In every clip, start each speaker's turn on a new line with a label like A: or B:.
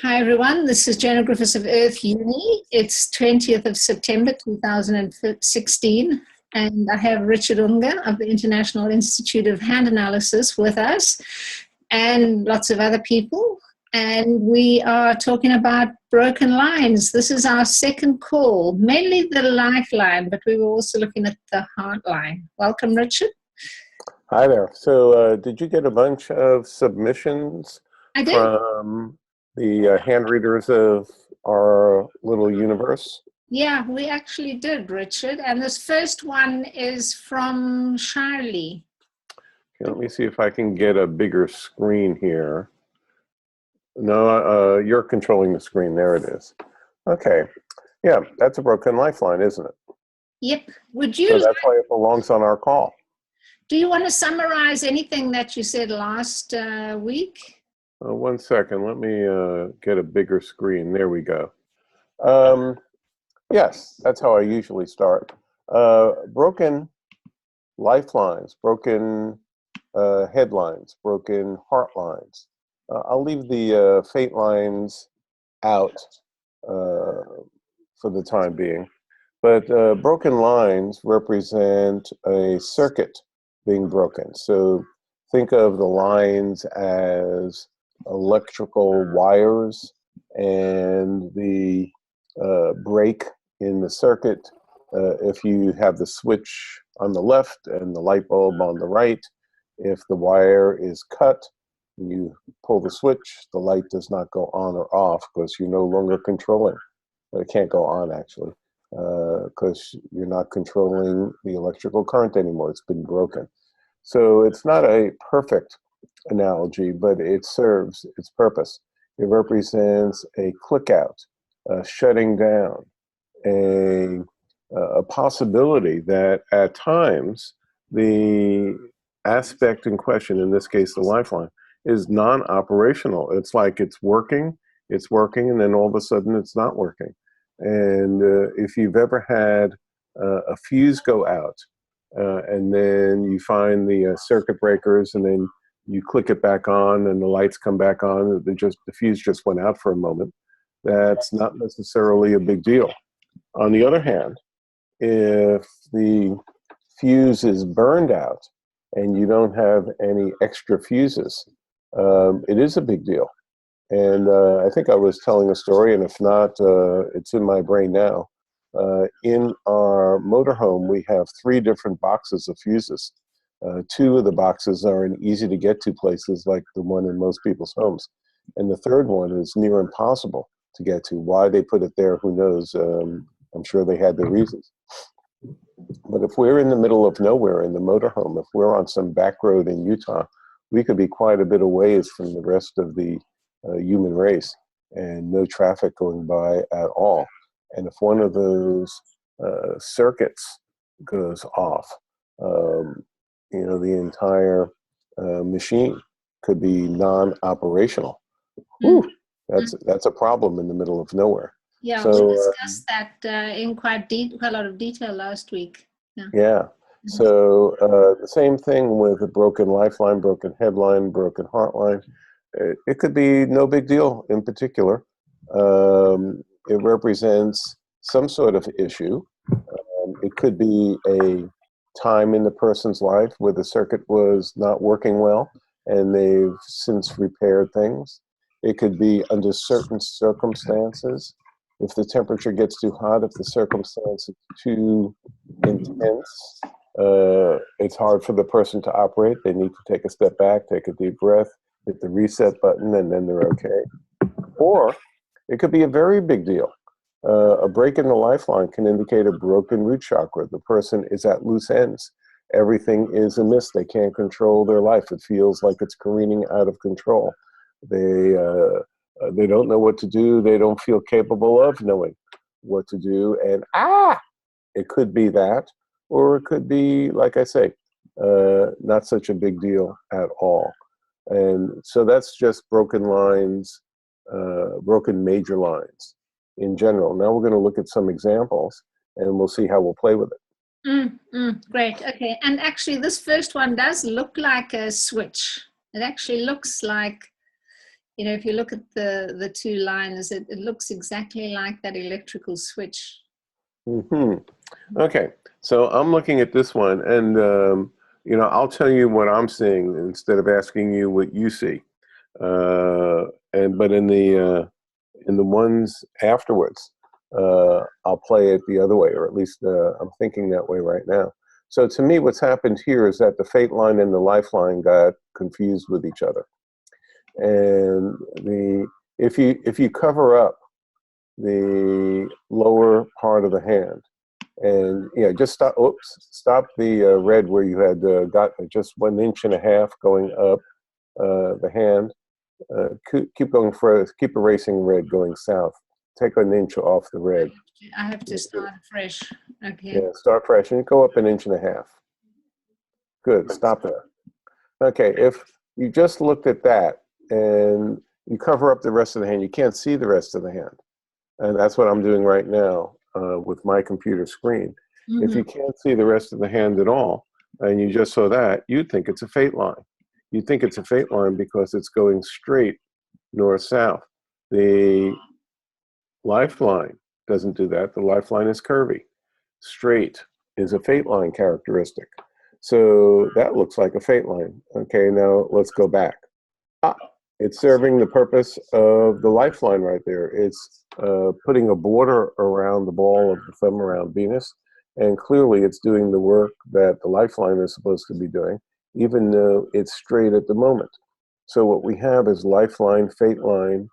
A: Hi everyone, this is Jenna Griffiths of Earth Uni. It's 20th of September 2016 and I have Richard Unger of the International Institute of Hand Analysis with us and lots of other people, and we are talking about broken lines. This is our second call, mainly the lifeline, but we were also looking at the heart line. Welcome, Richard.
B: Hi there. So did you get a bunch of submissions
A: I did.
B: from the hand readers of our little universe?
A: Yeah, we actually did, Richard. And this first one is from Charlie.
B: Okay, let me see if I can get a bigger screen here. No, you're controlling the screen. There it is. Okay. Yeah, that's a broken lifeline, isn't it?
A: Yep. Would you?
B: So that's why it belongs on our call.
A: Do you want to summarize anything that you said last week?
B: 1 second. Let me get a bigger screen. There we go. Yes, that's how I usually start. Broken lifelines, broken headlines, broken heart lines. I'll leave the Fate lines out for the time being. But broken lines represent a circuit being broken. So think of the lines as electrical wires, and the break in the circuit, if you have the switch on the left and the light bulb on the right, if the wire is cut, you pull the switch, the light does not go on or off because you're no longer controlling. It can't go on actually, because you're not controlling the electrical current anymore. It's been broken. So it's not a perfect analogy, but it serves its purpose. It represents a click out, a shutting down, a possibility that at times the aspect in question, in this case the lifeline, is non-operational. It's like it's working, and then all of a sudden it's not working. And if you've ever had a fuse go out, and then you find the circuit breakers, and then you click it back on, and the lights come back on, the fuse just went out for a moment, that's not necessarily a big deal. On the other hand, if the fuse is burned out and you don't have any extra fuses, it is a big deal. And I think I was telling a story, and if not, it's in my brain now. In our motorhome, we have 3 different boxes of fuses. 2 of the boxes are in easy to get to places like the one in most people's homes. And the third one is near impossible to get to. Why they put it there, who knows? I'm sure they had their reasons. But if we're in the middle of nowhere in the motorhome, if we're on some back road in Utah, we could be quite a bit of ways from the rest of the human race and no traffic going by at all. And if one of those circuits goes off, the entire machine could be non-operational. Whew, that's a problem in the middle of nowhere.
A: Yeah, so, we discussed that in quite a lot of detail last week.
B: Yeah. So the same thing with a broken lifeline, broken headline, broken heart line. It could be no big deal in particular. It represents some sort of issue. It could be a time in the person's life where the circuit was not working well and they've since repaired things. It could be under certain circumstances. If the temperature gets too hot, if the circumstance is too intense, it's hard for the person to operate. They need to take a step back, take a deep breath, hit the reset button, and then they're okay. Or it could be a very big deal. A break in the lifeline can indicate a broken root chakra. The person is at loose ends. Everything is amiss. They can't control their life. It feels like it's careening out of control. They don't know what to do. They don't feel capable of knowing what to do. And it could be that, or it could be, like I say, not such a big deal at all. And so that's just broken lines, broken major lines in general. Now we're going to look at some examples, and we'll see how we'll play with it.
A: Great. Okay. And actually, this first one does look like a switch. It actually looks like you know, if you look at the two lines, it looks exactly like that electrical switch.
B: Okay, so I'm looking at this one, and you know, I'll tell you what I'm seeing instead of asking you what you see. But in the ones afterwards, I'll play it the other way, or at least I'm thinking that way right now. So to me, what's happened here is that the Fate line and the Lifeline got confused with each other, and if you cover up the lower part of the hand, and yeah, just stop the red where you had got just 1.5 inches going up the hand. Keep going further. Keep erasing red going south. Take 1 inch off the red.
A: I have to start fresh. Okay.
B: Yeah, start fresh and go up 1.5 inches. Good. Stop there. Okay. If you just looked at that and you cover up the rest of the hand, you can't see the rest of the hand, and that's what I'm doing right now with my computer screen. If you can't see the rest of the hand at all, and you just saw that, you'd think it's a Fate line. You think it's a Fate line because it's going straight north-south. The Lifeline doesn't do that. The Lifeline is curvy. Straight is a Fate line characteristic. So that looks like a Fate line. Okay, now let's go back. It's serving the purpose of the Lifeline right there. It's putting a border around the ball of the thumb around Venus, and clearly it's doing the work that the Lifeline is supposed to be doing, even though it's straight at the moment. So what we have is Lifeline, Fate line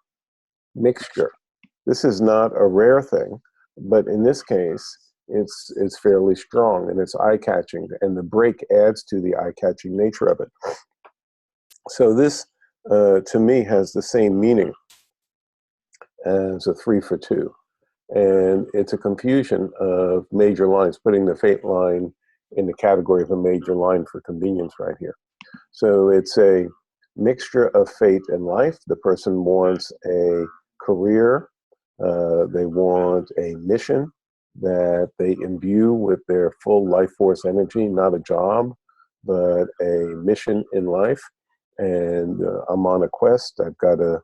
B: mixture. This is not a rare thing, but in this case, it's fairly strong and it's eye-catching, and the break adds to the eye-catching nature of it. So this, to me, has the same meaning as a 3 for 2. And it's a confusion of major lines, putting the Fate line in the category of a major line for convenience right here. So it's a mixture of fate and life. The person wants a career. They want a mission that they imbue with their full life force energy, not a job, but a mission in life. And I'm on a quest. I've got a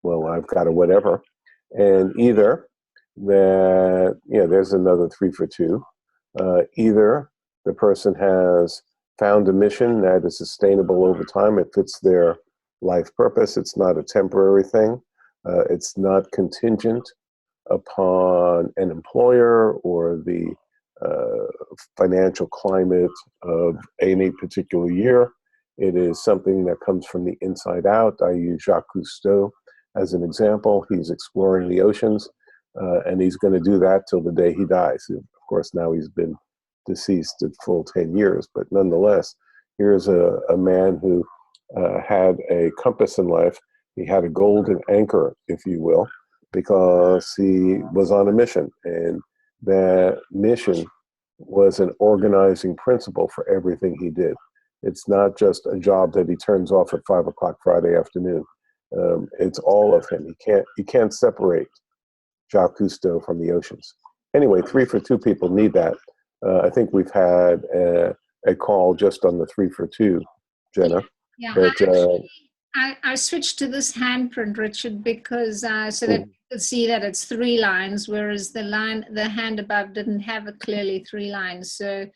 B: whatever. And either that, there's another 3 for 2. Either the person has found a mission that is sustainable over time. It fits their life purpose. It's not a temporary thing. It's not contingent upon an employer or the financial climate of any particular year. It is something that comes from the inside out. I use Jacques Cousteau as an example. He's exploring the oceans, and he's going to do that till the day he dies. Of course, now he's been deceased at full 10 years, but nonetheless, here's a man who had a compass in life. He had a golden anchor, if you will, because he was on a mission, and that mission was an organizing principle for everything he did. It's not just a job that he turns off at 5 o'clock Friday afternoon. It's all of him. You can't separate Jacques Cousteau from the oceans. Anyway, 3 for 2 people need that. I think we've had a call just on the 3 for 2, Jenna.
A: Yeah,
B: but,
A: I switched to this handprint, Richard, because so that you could see that it's 3 lines, whereas the hand above didn't have clearly 3 lines. So,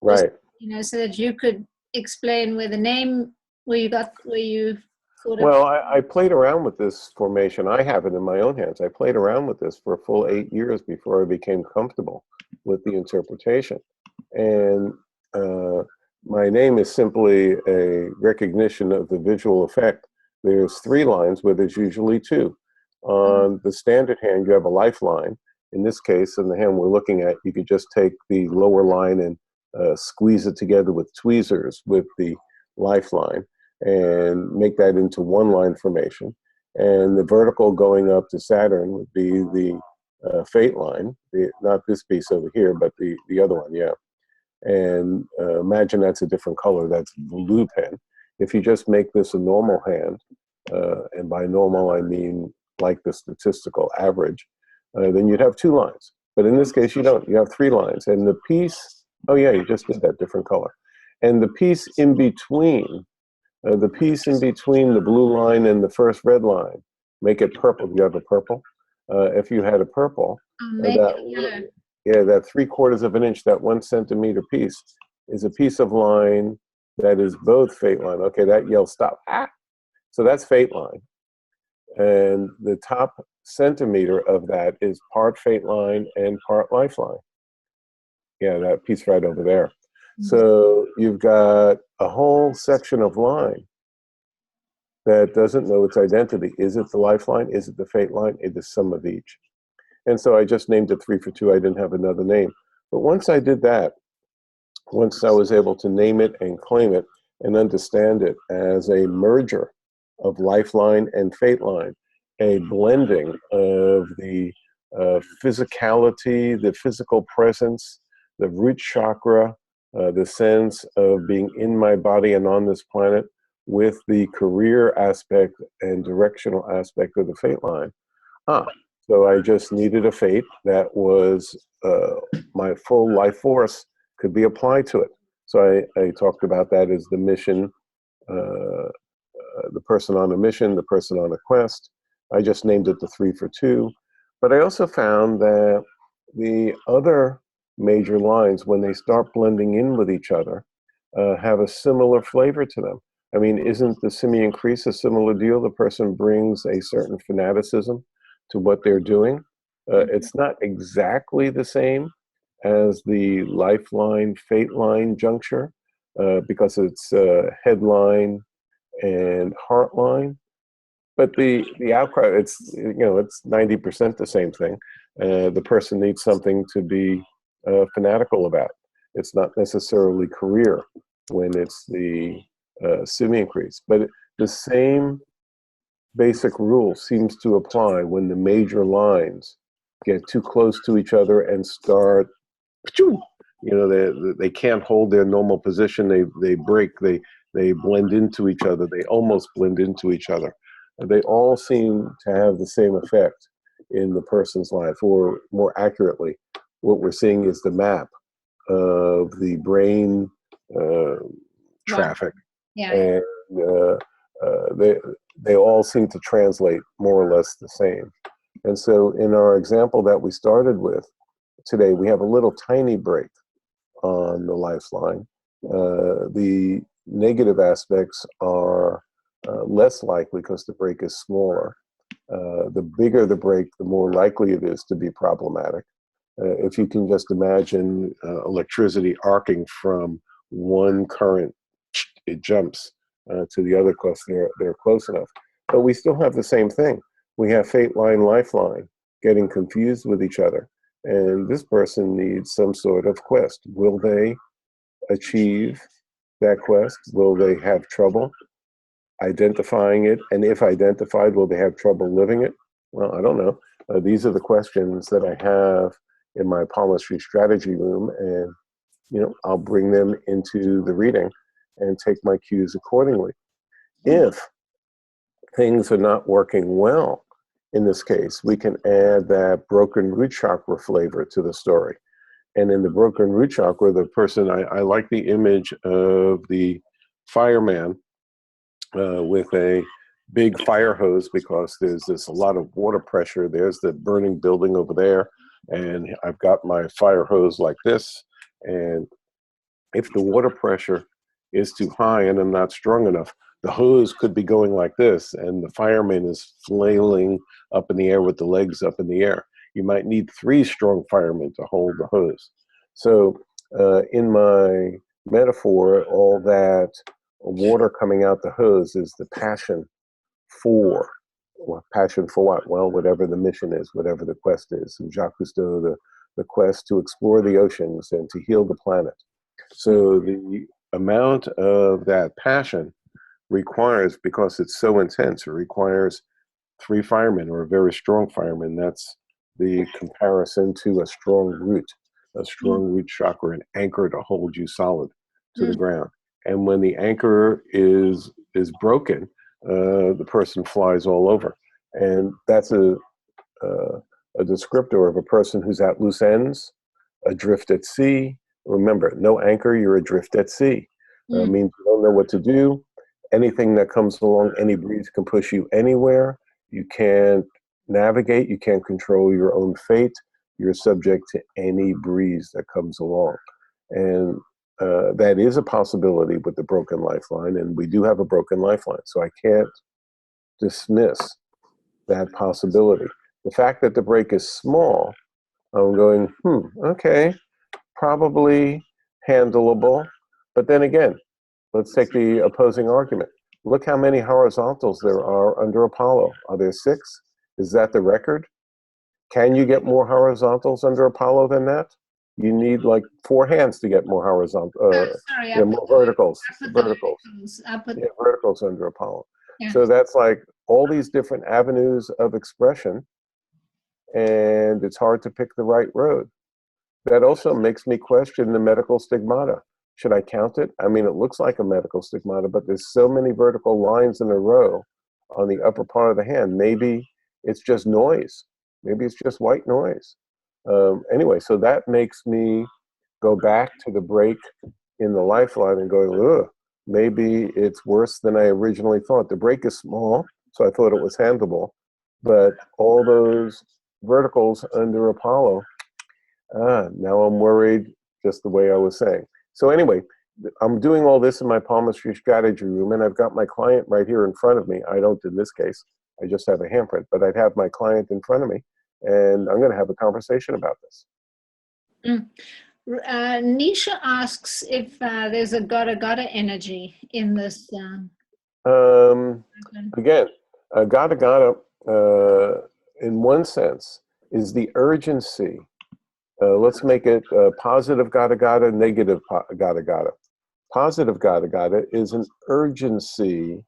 B: right.
A: So that you could explain where you thought of.
B: Well, I played around with this formation. I have it in my own hands. I played around with this for a full 8 years before I became comfortable with the interpretation. And my name is simply a recognition of the visual effect. There's 3 lines where there's usually 2. On the standard hand, you have a lifeline. In this case, in the hand we're looking at, you could just take the lower line and squeeze it together with tweezers with the lifeline and make that into 1 line formation. And the vertical going up to Saturn would be the Fate line, not this piece over here, but the other one, yeah. And imagine that's a different color, that's blue pen. If you just make this a normal hand, and by normal I mean like the statistical average, then you'd have 2 lines. But in this case, you don't. You have 3 lines. And the piece, oh yeah, you just did that different color. And the piece in between The piece in between the blue line and the first red line, make it purple. Do you have a purple? If you had a purple,
A: Make it yellow.
B: yeah, that 3/4 of an inch, that 1 centimeter piece is a piece of line that is both Fate line. Okay, that yells stop. Ah! So that's Fate line. And the top centimeter of that is part Fate line and part Lifeline. Yeah, that piece right over there. So you've got a whole section of line that doesn't know its identity. Is it the Lifeline? Is it the Fate line? It is some of each. And so I just named it 3 for 2. I didn't have another name. But once I did that, once I was able to name it and claim it and understand it as a merger of Lifeline and Fate line, a blending of the physicality, the physical presence, the root chakra, the sense of being in my body and on this planet, with the career aspect and directional aspect of the Fate line. So I just needed a Fate that was my full life force could be applied to it. So I talked about that as the mission, the person on a mission, the person on a quest. I just named it the 3 for 2. But I also found that the other major lines, when they start blending in with each other, have a similar flavor to them. I mean, isn't the simian crease a similar deal? The person brings a certain fanaticism to what they're doing. It's not exactly the same as the Lifeline, Fate line juncture, because it's headline and heartline. But the outcry, it's 90% the same thing. The person needs something to be fanatical about. It's not necessarily career when it's the simian crease. But the same basic rule seems to apply when the major lines get too close to each other and start, they can't hold their normal position. They break. They blend into each other. They almost blend into each other. They all seem to have the same effect in the person's life, or more accurately, what we're seeing is the map of the brain traffic, and they all seem to translate more or less the same. And so in our example that we started with today, we have a little tiny break on the Lifeline. The negative aspects are less likely because the break is smaller. The bigger the break, the more likely it is to be problematic. If you can just imagine electricity arcing from one current, it jumps to the other because they're close enough. But we still have the same thing. We have Fate line, Lifeline getting confused with each other. And this person needs some sort of quest. Will they achieve that quest? Will they have trouble identifying it? And if identified, will they have trouble living it? Well, I don't know. These are the questions that I have in my palmistry strategy room, and I'll bring them into the reading and take my cues accordingly. If things are not working well in this case, we can add that broken root chakra flavor to the story. And in the broken root chakra, the person, I like the image of the fireman with a big fire hose, because there's a lot of water pressure. There's the burning building over there, and I've got my fire hose like this. And if the water pressure is too high and I'm not strong enough, the hose could be going like this, and the fireman is flailing up in the air with the legs up in the air. You might need 3 strong firemen to hold the hose. So in my metaphor, all that water coming out the hose is the passion for. Well, passion for what? Well, whatever the mission is, whatever the quest is. And Jacque Cousteau, the quest to explore the oceans and to heal the planet. So the amount of that passion requires, because it's so intense, it requires 3 firemen, or a very strong fireman. That's the comparison to a strong root chakra, an anchor to hold you solid to the ground. And when the anchor is broken, the person flies all over. And that's a descriptor of a person who's at loose ends, adrift at sea. Remember, no anchor, you're adrift at sea. Means you don't know what to do, anything that comes along, any breeze can push you anywhere. You can't navigate, you can't control your own fate. You're subject to any breeze that comes along. And that is a possibility with the broken lifeline, and we do have a broken lifeline, so I can't dismiss that possibility. The fact that the break is small, I'm going, okay, probably handleable. But then again, let's take the opposing argument. Look how many horizontals there are under Apollo. Are there 6? Is that the record? Can you get more horizontals under Apollo than that? You need like 4 hands to get more horizontal, more verticals. Verticals under Apollo. Yeah. So that's like all these different avenues of expression, and it's hard to pick the right road. That also makes me question the medical stigmata. Should I count it? I mean, it looks like a medical stigmata, but there's so many vertical lines in a row on the upper part of the hand. Maybe it's just noise. Maybe it's just white noise. Anyway, so that makes me go back to the break in the lifeline and go, ugh, maybe it's worse than I originally thought. The break is small, so I thought it was handleable. But all those verticals under Apollo, now I'm worried, just the way I was saying. So anyway, I'm doing all this in my palmistry strategy room, and I've got my client right here in front of me. I don't in this case. I just have a handprint, but I'd have my client in front of me, and I'm going to have a conversation about this.
A: Nisha asks if there's a gotta energy in this.
B: Again, gotta in one sense is the urgency. Let's make it positive gotta, negative gotta. Positive gotta is an urgency,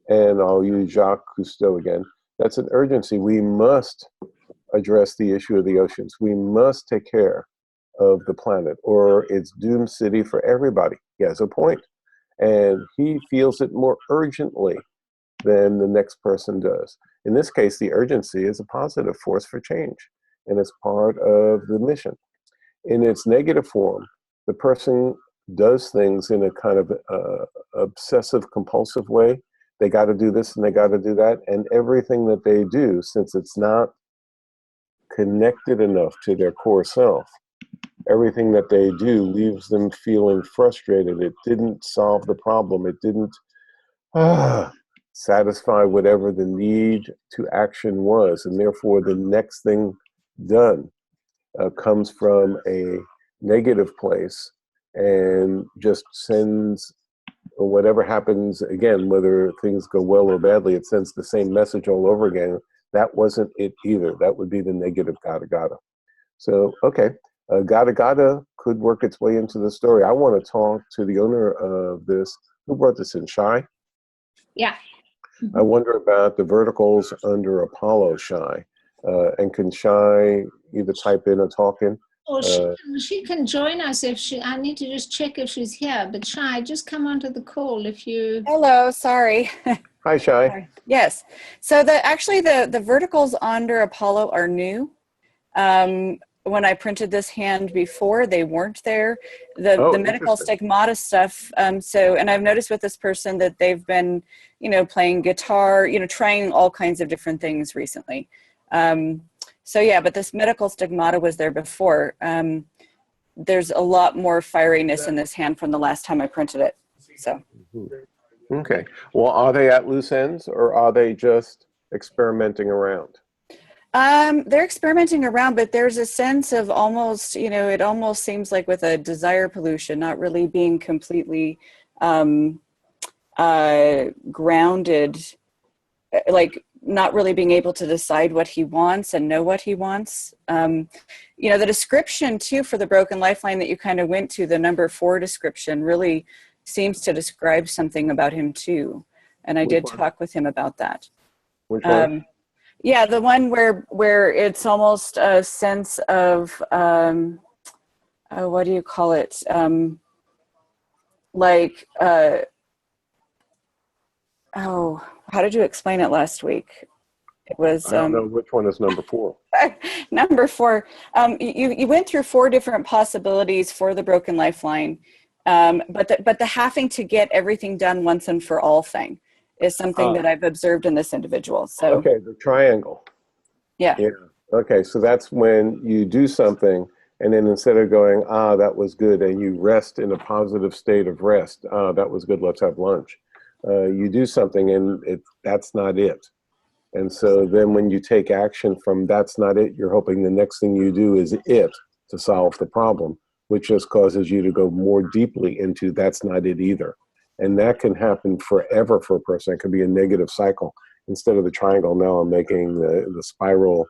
B: and I'll use Jacques Cousteau again. That's an urgency. We must address the issue of the oceans. We must take care of the planet, or it's doom city for everybody. He has a point, and he feels it more urgently than the next person does. In this case, the urgency is a positive force for change, and it's part of the mission. In its negative form, the person does things in a kind of obsessive compulsive way. They got to do this and they got to do that, and everything that they do, since it's not connected enough to their core self, everything that they do leaves them feeling frustrated. It didn't solve the problem. It didn't satisfy whatever the need to action was, and therefore the next thing done comes from a negative place and just sends whatever happens, again, whether things go well or badly, it sends the same message all over again. That wasn't it either. That would be the negative gotta. So, okay, gotta could work its way into the story. I want to talk to the owner of this. Who brought this in? Shy?
A: Yeah.
B: I wonder about the verticals under Apollo, Shy. And can Shy either type in or talk in?
A: Or she can join us if she. I need to just check if she's here. But Shy, just come onto the call if you.
C: Hello, sorry.
B: Hi, Shy.
C: Sorry. Yes. So the verticals under Apollo are new. When I printed this hand before, they weren't there. The medical stigmata stuff. And I've noticed with this person that they've been, playing guitar, trying all kinds of different things recently. But this medical stigmata was there before. There's a lot more fieriness in this hand from the last time I printed it. So.
B: Okay. Well, are they at loose ends, or are they just experimenting around?
C: They're experimenting around, but there's a sense of almost, it almost seems like with a desire pollution, not really being completely grounded, like not really being able to decide what he wants and know what he wants. The description too for the broken lifeline that you kind of went to, the number 4 description, really seems to describe something about him too. And I did talk with him about that.
B: Which one?
C: Yeah, the one where it's almost a sense of, what do you call it? How did you explain it last week? It was.
B: I don't know which one is number 4.
C: Number 4. You went through 4 different possibilities for the broken lifeline. But the having to get everything done once and for all thing is something that I've observed in this individual. So
B: okay, the triangle.
C: yeah.
B: Yeah. Okay, so that's when you do something, and then instead of going, that was good, and you rest in a positive state of rest, that was good, let's have lunch. You do something, and that's not it. And so then when you take action from that's not it, you're hoping the next thing you do is it to solve the problem, which just causes you to go more deeply into that's not it either. And that can happen forever for a person. It could be a negative cycle. Instead of the triangle, now I'm making the spiral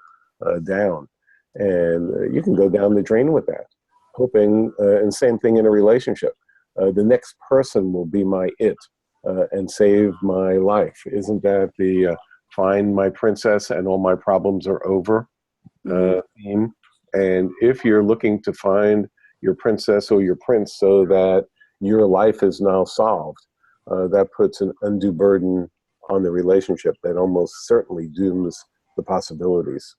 B: down. And you can go down the drain with that, hoping, and same thing in a relationship. The next person will be my it and save my life. Isn't that the find my princess and all my problems are over theme? And if you're looking to find your princess or your prince so that your life is now solved, that puts an undue burden on the relationship that almost certainly dooms the possibilities.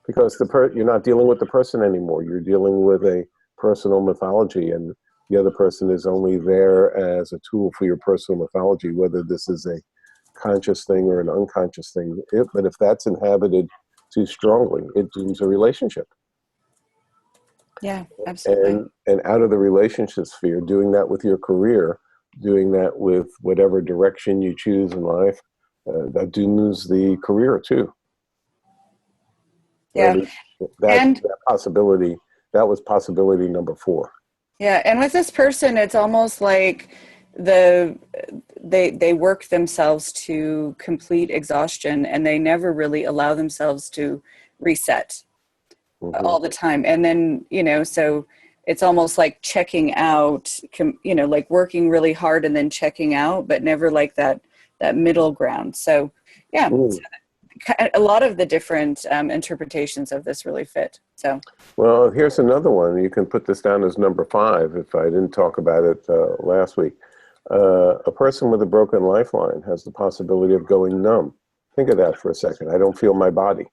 B: Because you're not dealing with the person anymore. You're dealing with a personal mythology, and the other person is only there as a tool for your personal mythology, whether this is a conscious thing or an unconscious thing. But if that's inhabited too strongly, it dooms a relationship.
C: Yeah, absolutely.
B: And out of the relationship sphere, doing that with your career, doing that with whatever direction you choose in life, that dooms the career too.
C: Yeah.
B: That possibility, that was possibility number 4.
C: Yeah, and with this person, it's almost like they work themselves to complete exhaustion, and they never really allow themselves to reset all the time. And then, so it's almost like checking out, like working really hard and then checking out, but never like that middle ground. So yeah, so a lot of the different interpretations of this really fit. So,
B: well, here's another one. You can put this down as number 5 if I didn't talk about it last week. A person with a broken lifeline has the possibility of going numb. Think of that for a second. I don't feel my body.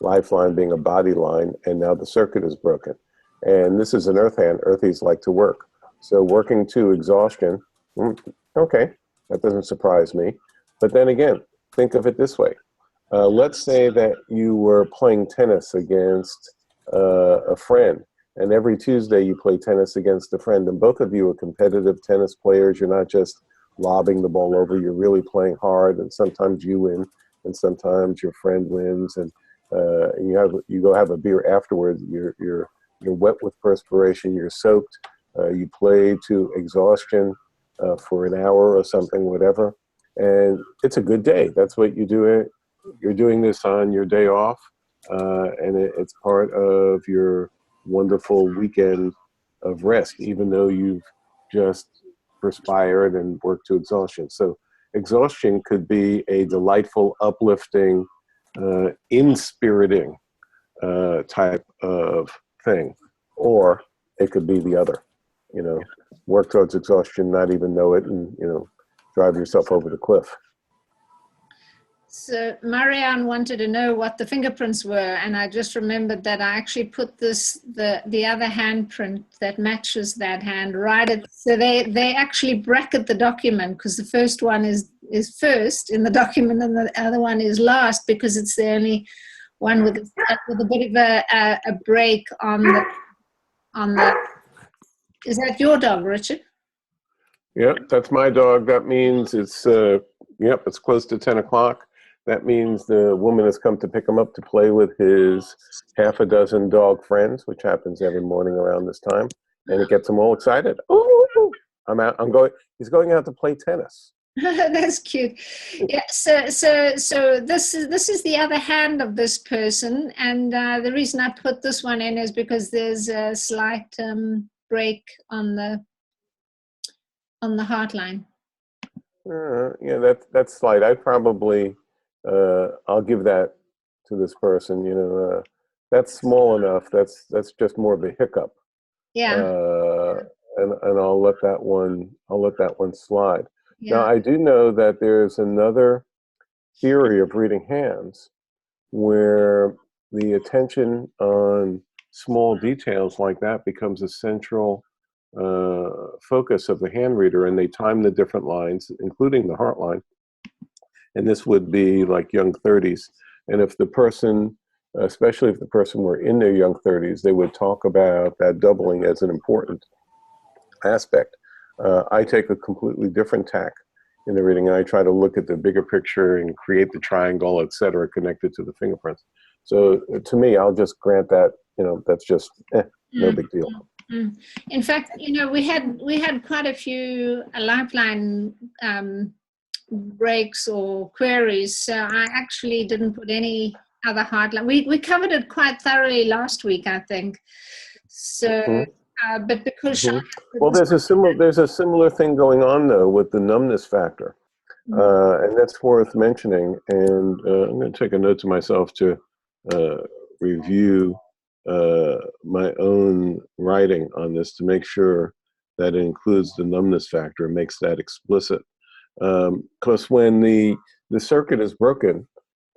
B: Lifeline being a body line, and now the circuit is broken. And this is an earth hand. Earthies like to work. So working to exhaustion, okay, that doesn't surprise me. But then again, think of it this way. Let's say that you were playing tennis against a friend, and every Tuesday you play tennis against a friend, and both of you are competitive tennis players. You're not just lobbing the ball over, you're really playing hard, and sometimes you win, and sometimes your friend wins, and you go have a beer afterwards. You're wet with perspiration, you're soaked, you play to exhaustion for an hour or something, whatever, and it's a good day. That's what you do. You're doing this on your day off, and it's part of your wonderful weekend of rest, even though you've just perspired and worked to exhaustion. So exhaustion could be a delightful, uplifting, inspiriting type of thing, or it could be the other. Work towards exhaustion, not even know it, and drive yourself over the cliff.
A: So Marianne wanted to know what the fingerprints were, and I just remembered that I actually put the other handprint that matches that hand right at, so they actually bracket the document, because the first one is first in the document and the other one is last, because it's the only one with a bit of a break on the. Is that your dog, Richard?
B: Yep, that's my dog. That means it's it's close to 10 o'clock. That means the woman has come to pick him up to play with his half a dozen dog friends, which happens every morning around this time, and it gets him all excited. Ooh, I'm out. He's going out to play tennis.
A: That's cute. Yeah. So this is the other hand of this person, and the reason I put this one in is because there's a slight break on the heart line.
B: Yeah, that's slight. I probably I'll give that to this person. That's small enough. That's just more of a hiccup.
A: Yeah.
B: And I'll let that one slide.
A: Yeah.
B: Now I do know that there's another theory of reading hands where the attention on small details like that becomes a central focus of the hand reader, and they time the different lines, including the heart line. And this would be like young 30s. And if the person, especially if the person were in their young 30s, they would talk about that doubling as an important aspect. I take a completely different tack in the reading, and I try to look at the bigger picture and create the triangle, et cetera, connected to the fingerprints. So to me, I'll just grant that, that's just no big deal.
A: In fact, we had quite a few Lifeline breaks or queries, so I actually didn't put any other hardline. We covered it quite thoroughly last week, I think. So, but because
B: well, there's a similar thing going on though with the numbness factor, and that's worth mentioning. And I'm going to take a note to myself to review my own writing on this to make sure that it includes the numbness factor, makes that explicit. Because when the circuit is broken,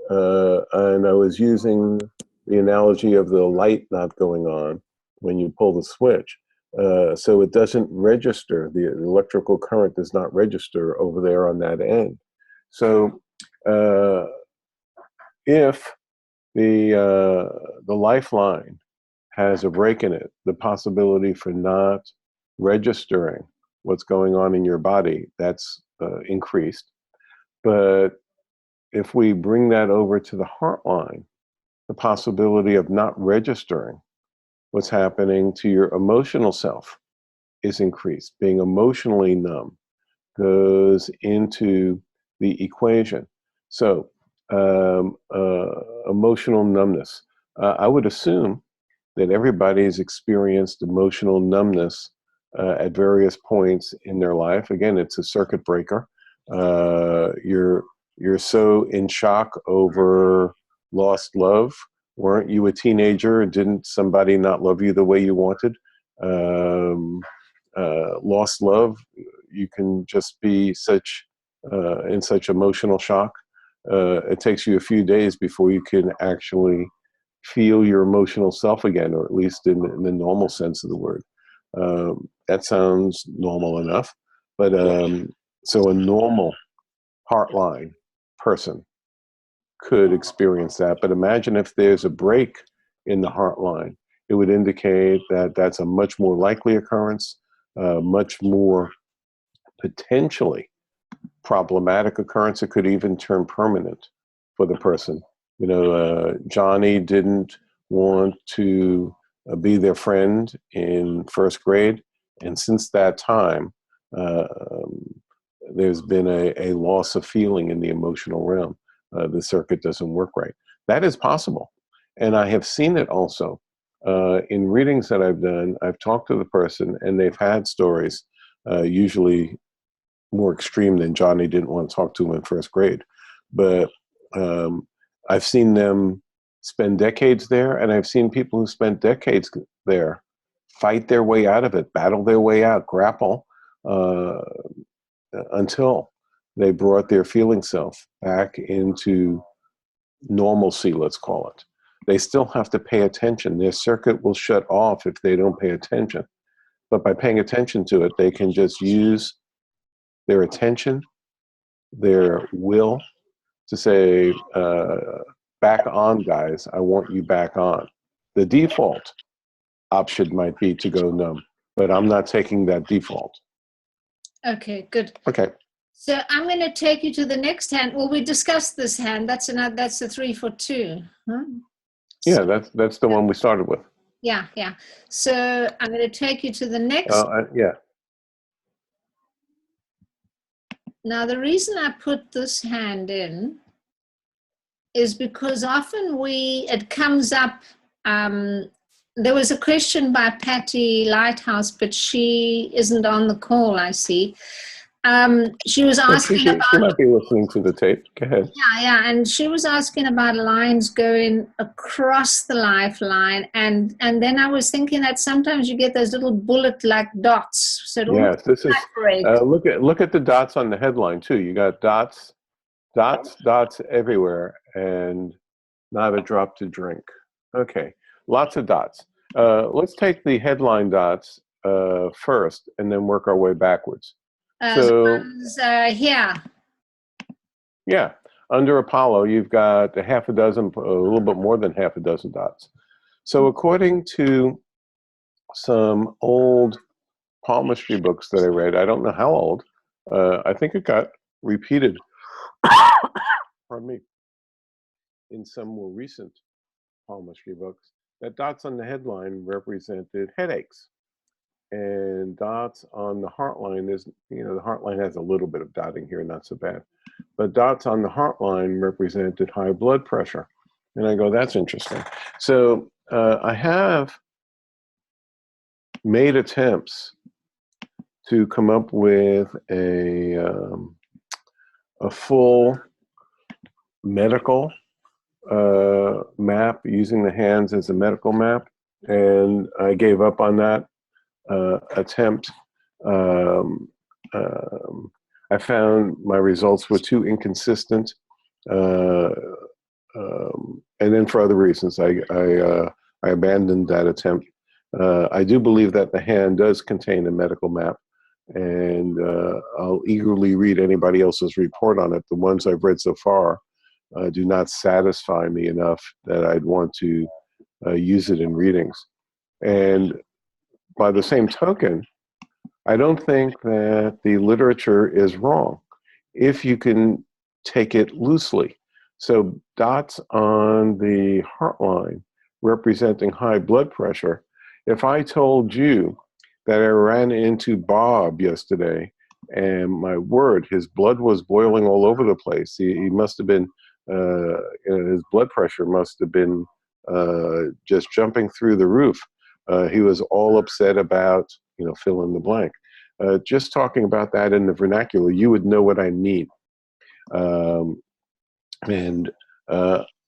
B: and I was using the analogy of the light not going on when you pull the switch, so it doesn't register, the electrical current does not register over there on that end. So if the Lifeline has a break in it, the possibility for not registering what's going on in your body, that's increased. But if we bring that over to the heart line, the possibility of not registering what's happening to your emotional self is increased. Being emotionally numb goes into the equation. So emotional numbness. I would assume that everybody's experienced emotional numbness at various points in their life. Again, it's a circuit breaker. You're so in shock over lost love. Weren't you a teenager? Didn't somebody not love you the way you wanted? Lost love, you can just be in such emotional shock. It takes you a few days before you can actually feel your emotional self again, or at least in the normal sense of the word. That sounds normal enough. But so a normal heartline person could experience that. But imagine if there's a break in the heartline, it would indicate that that's a much more likely occurrence, much more potentially problematic occurrence. It could even turn permanent for the person. Johnny didn't want to be their friend in first grade, and since that time, there's been a loss of feeling in the emotional realm. The circuit doesn't work right. That is possible, and I have seen it also in readings that I've done. I've talked to the person, and they've had stories, usually more extreme than Johnny didn't want to talk to him in first grade, but I've seen them spend decades there, and I've seen people who spent decades there fight their way out of it, battle their way out, grapple until they brought their feeling self back into normalcy, let's call it. They still have to pay attention. Their circuit will shut off if they don't pay attention. But by paying attention to it, they can just use their attention, their will, to say, back on, guys, I want you back on. The default option might be to go numb, but I'm not taking that default.
A: Okay, good.
B: Okay.
A: So I'm going to take you to the next hand. Well, we discussed this hand. That's the 3 for 2. Huh?
B: Yeah, that's the one we started with.
A: Yeah. So I'm going to take you to the next.
B: Yeah.
A: Now, the reason I put this hand in is because often it comes up. There was a question by Patty Lighthouse, but she isn't on the call, I see. She was asking
B: she might be listening to the tape. Go ahead.
A: Yeah, and she was asking about lines going across the lifeline, and then I was thinking that sometimes you get those little bullet-like dots. So
B: yes, this is. Look at the dots on the headline too. You got dots everywhere, and not a drop to drink. Okay, lots of dots. Let's take the headline dots first and then work our way backwards.
A: So here.
B: Yeah, under Apollo, you've got a half a dozen, a little bit more than half a dozen dots. So according to some old palmistry books that I read, I don't know how old, I think it got repeated, pardon me, in some more recent palmistry books, that dots on the headline represented headaches. And dots on the heart line is, you know, the heart line has a little bit of dotting here, not so bad. But dots on the heart line represented high blood pressure. And I go, that's interesting. So I have made attempts to come up with a full medical map using the hands as a medical map. And I gave up on that attempt. I found my results were too inconsistent, and then for other reasons, I abandoned that attempt. I do believe that the hand does contain a medical map, and I'll eagerly read anybody else's report on it. The ones I've read so far do not satisfy me enough that I'd want to use it in readings. And by the same token, I don't think that the literature is wrong if you can take it loosely. So dots on the heart line representing high blood pressure. If I told you that I ran into Bob yesterday and my word, his blood was boiling all over the place. He must have been, his blood pressure must have been just jumping through the roof. He was all upset about, you know, fill in the blank. Just talking about that in the vernacular, you would know what I mean. And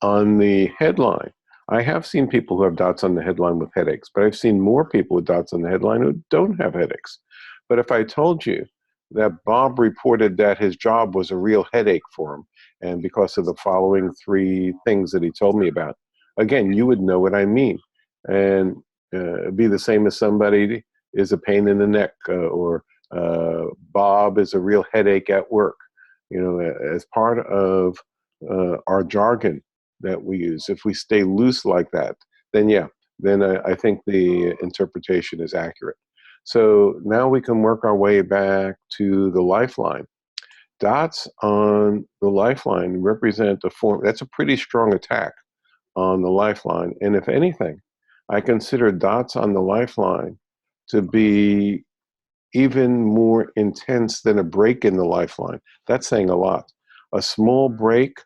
B: on the headline, I have seen people who have dots on the headline with headaches, but I've seen more people with dots on the headline who don't have headaches. But if I told you that Bob reported that his job was a real headache for him, and because of the following three things that he told me about, again, you would know what I mean. And it'd be the same as somebody is a pain in the neck, or Bob is a real headache at work. You know, as part of our jargon that we use. If we stay loose like that, then yeah, then I think the interpretation is accurate. So now we can work our way back to the lifeline. Dots on the lifeline represent a form, that's a pretty strong attack on the lifeline. And if anything, I consider dots on the lifeline to be even more intense than a break in the lifeline. That's saying a lot. A small break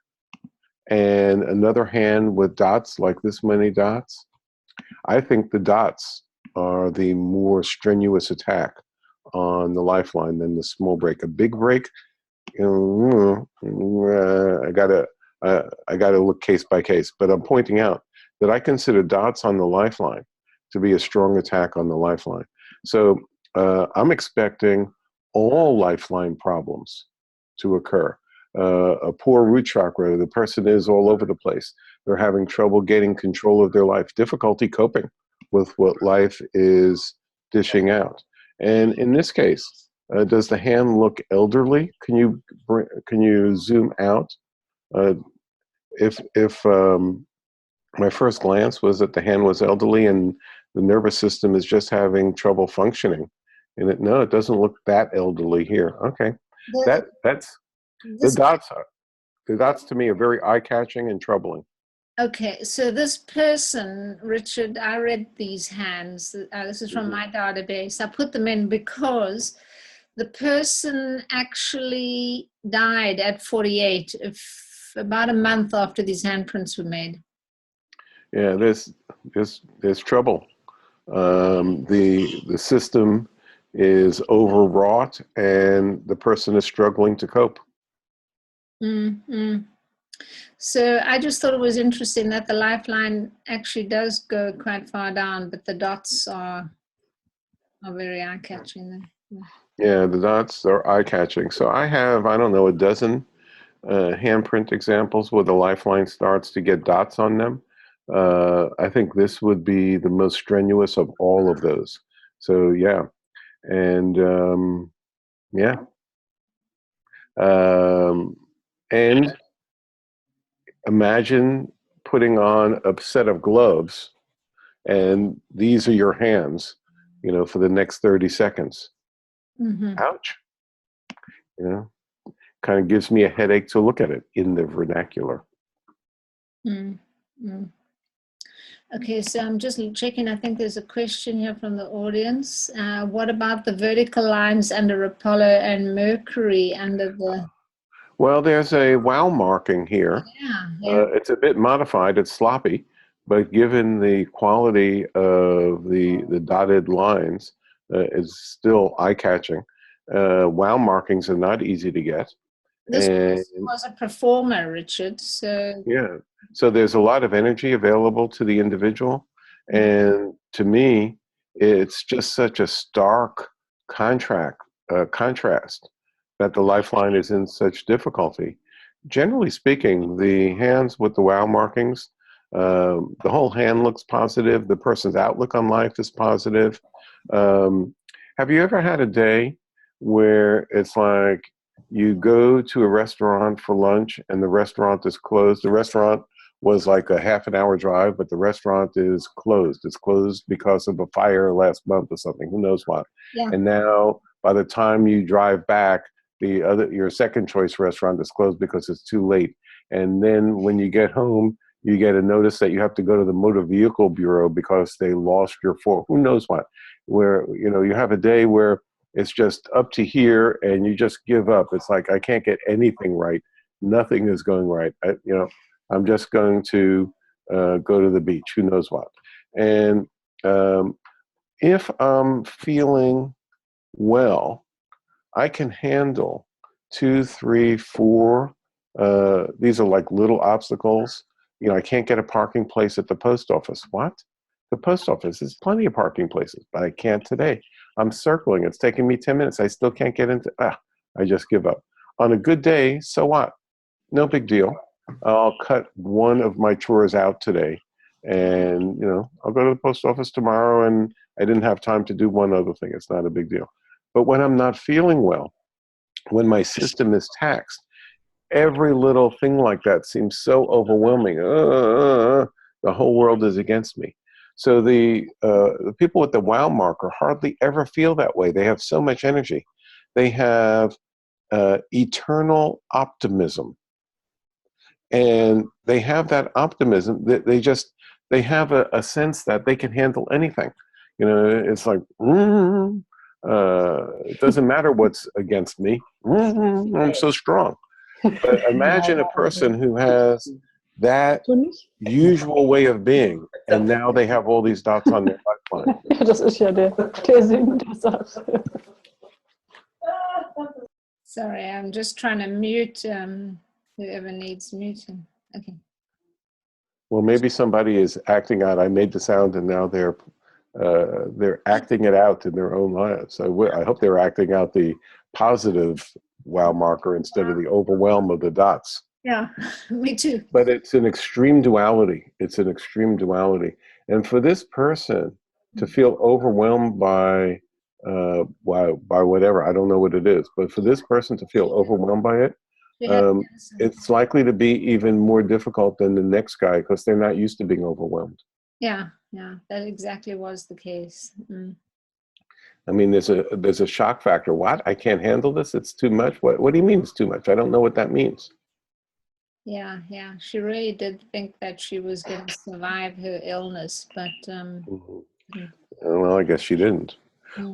B: and another hand with dots like this many dots, I think the dots are the more strenuous attack on the lifeline than the small break. A big break, you know, I gotta look case by case. But I'm pointing out that I consider dots on the lifeline to be a strong attack on the lifeline. So I'm expecting all lifeline problems to occur. A poor root chakra, the person is all over the place. They're having trouble getting control of their life, difficulty coping with what life is dishing out. And in this case, does the hand look elderly? Can you zoom out? If my first glance was that the hand was elderly and the nervous system is just having trouble functioning, and it doesn't look that elderly here. Okay, that's. The dots to me are very eye-catching and troubling.
A: Okay, so this person, Richard, I read these hands. This is from my database. I put them in because the person actually died at 48, about a month after these handprints were made.
B: Yeah, there's trouble. The system is overwrought, and the person is struggling to cope.
A: Mm-hmm. So I just thought it was interesting that the lifeline actually does go quite far down, but the dots are very eye-catching.
B: Yeah, the dots are eye-catching. So I have, I don't know, a dozen handprint examples where the lifeline starts to get dots on them. I think this would be the most strenuous of all of those. So yeah, and yeah, and imagine putting on a set of gloves, and these are your hands, for the next 30 seconds.
A: Mm-hmm.
B: Ouch. Kind of gives me a headache to look at it in the vernacular.
A: Mm-hmm. Okay, so I'm just checking. I think there's a question here from the audience. What about the vertical lines under Apollo and Mercury under the...
B: Well, there's a wow marking here.
A: Yeah.
B: It's a bit modified. It's sloppy, but given the quality of the dotted lines, it's still eye-catching. Wow markings are not easy to get.
A: This was a performer, Richard. So
B: yeah, so there's a lot of energy available to the individual, and to me, it's just such a stark contrast that the lifeline is in such difficulty. Generally speaking, the hands with the wow markings, the whole hand looks positive. The person's outlook on life is positive. Have you ever had a day where it's like you go to a restaurant for lunch and the restaurant is closed? The restaurant was like a half an hour drive, but the restaurant is closed. It's closed because of a fire last month or something, who knows what.
A: Yeah.
B: And now by the time you drive back, your second choice restaurant is closed because it's too late. And then when you get home, you get a notice that you have to go to the motor vehicle bureau because they lost your who knows what, where, you have a day where it's just up to here and you just give up. It's like, I can't get anything right. Nothing is going right. I'm just going to go to the beach, who knows what. And if I'm feeling well, I can handle 2, 3, 4. These are like little obstacles. I can't get a parking place at the post office. What? The post office, there's plenty of parking places, but I can't today. I'm circling. It's taking me 10 minutes. I still can't get into. I just give up. On a good day, so what? No big deal. I'll cut one of my chores out today, and I'll go to the post office tomorrow. And I didn't have time to do one other thing. It's not a big deal. But when I'm not feeling well, when my system is taxed, every little thing like that seems so overwhelming. The whole world is against me. So the people with the wow marker hardly ever feel that way. They have so much energy. They have eternal optimism. And they have that optimism that they have a sense that they can handle anything. It's like, it doesn't matter what's against me. I'm so strong. But imagine a person who has that usual way of being, and now they have all these dots on their lifeline.
D: Das ist ja der Sinn der Sache.
A: Sorry, I'm just trying to mute whoever needs muting. Okay.
B: Well, maybe somebody is acting out. I made the sound, and now they're acting it out in their own lives. I hope they're acting out the positive wow marker instead of the overwhelm of the dots.
A: Yeah, me too.
B: But it's an extreme duality. It's an extreme duality. And for this person to feel overwhelmed by whatever, I don't know what it is, but for this person to feel overwhelmed by it, it's likely to be even more difficult than the next guy because they're not used to being overwhelmed.
A: Yeah, that exactly was the case.
B: I mean, there's a shock factor. What? I can't handle this? It's too much? What do you mean it's too much? I don't know what that means.
A: Yeah. She really did think that she was going to survive her illness, but...
B: Well, I guess she didn't.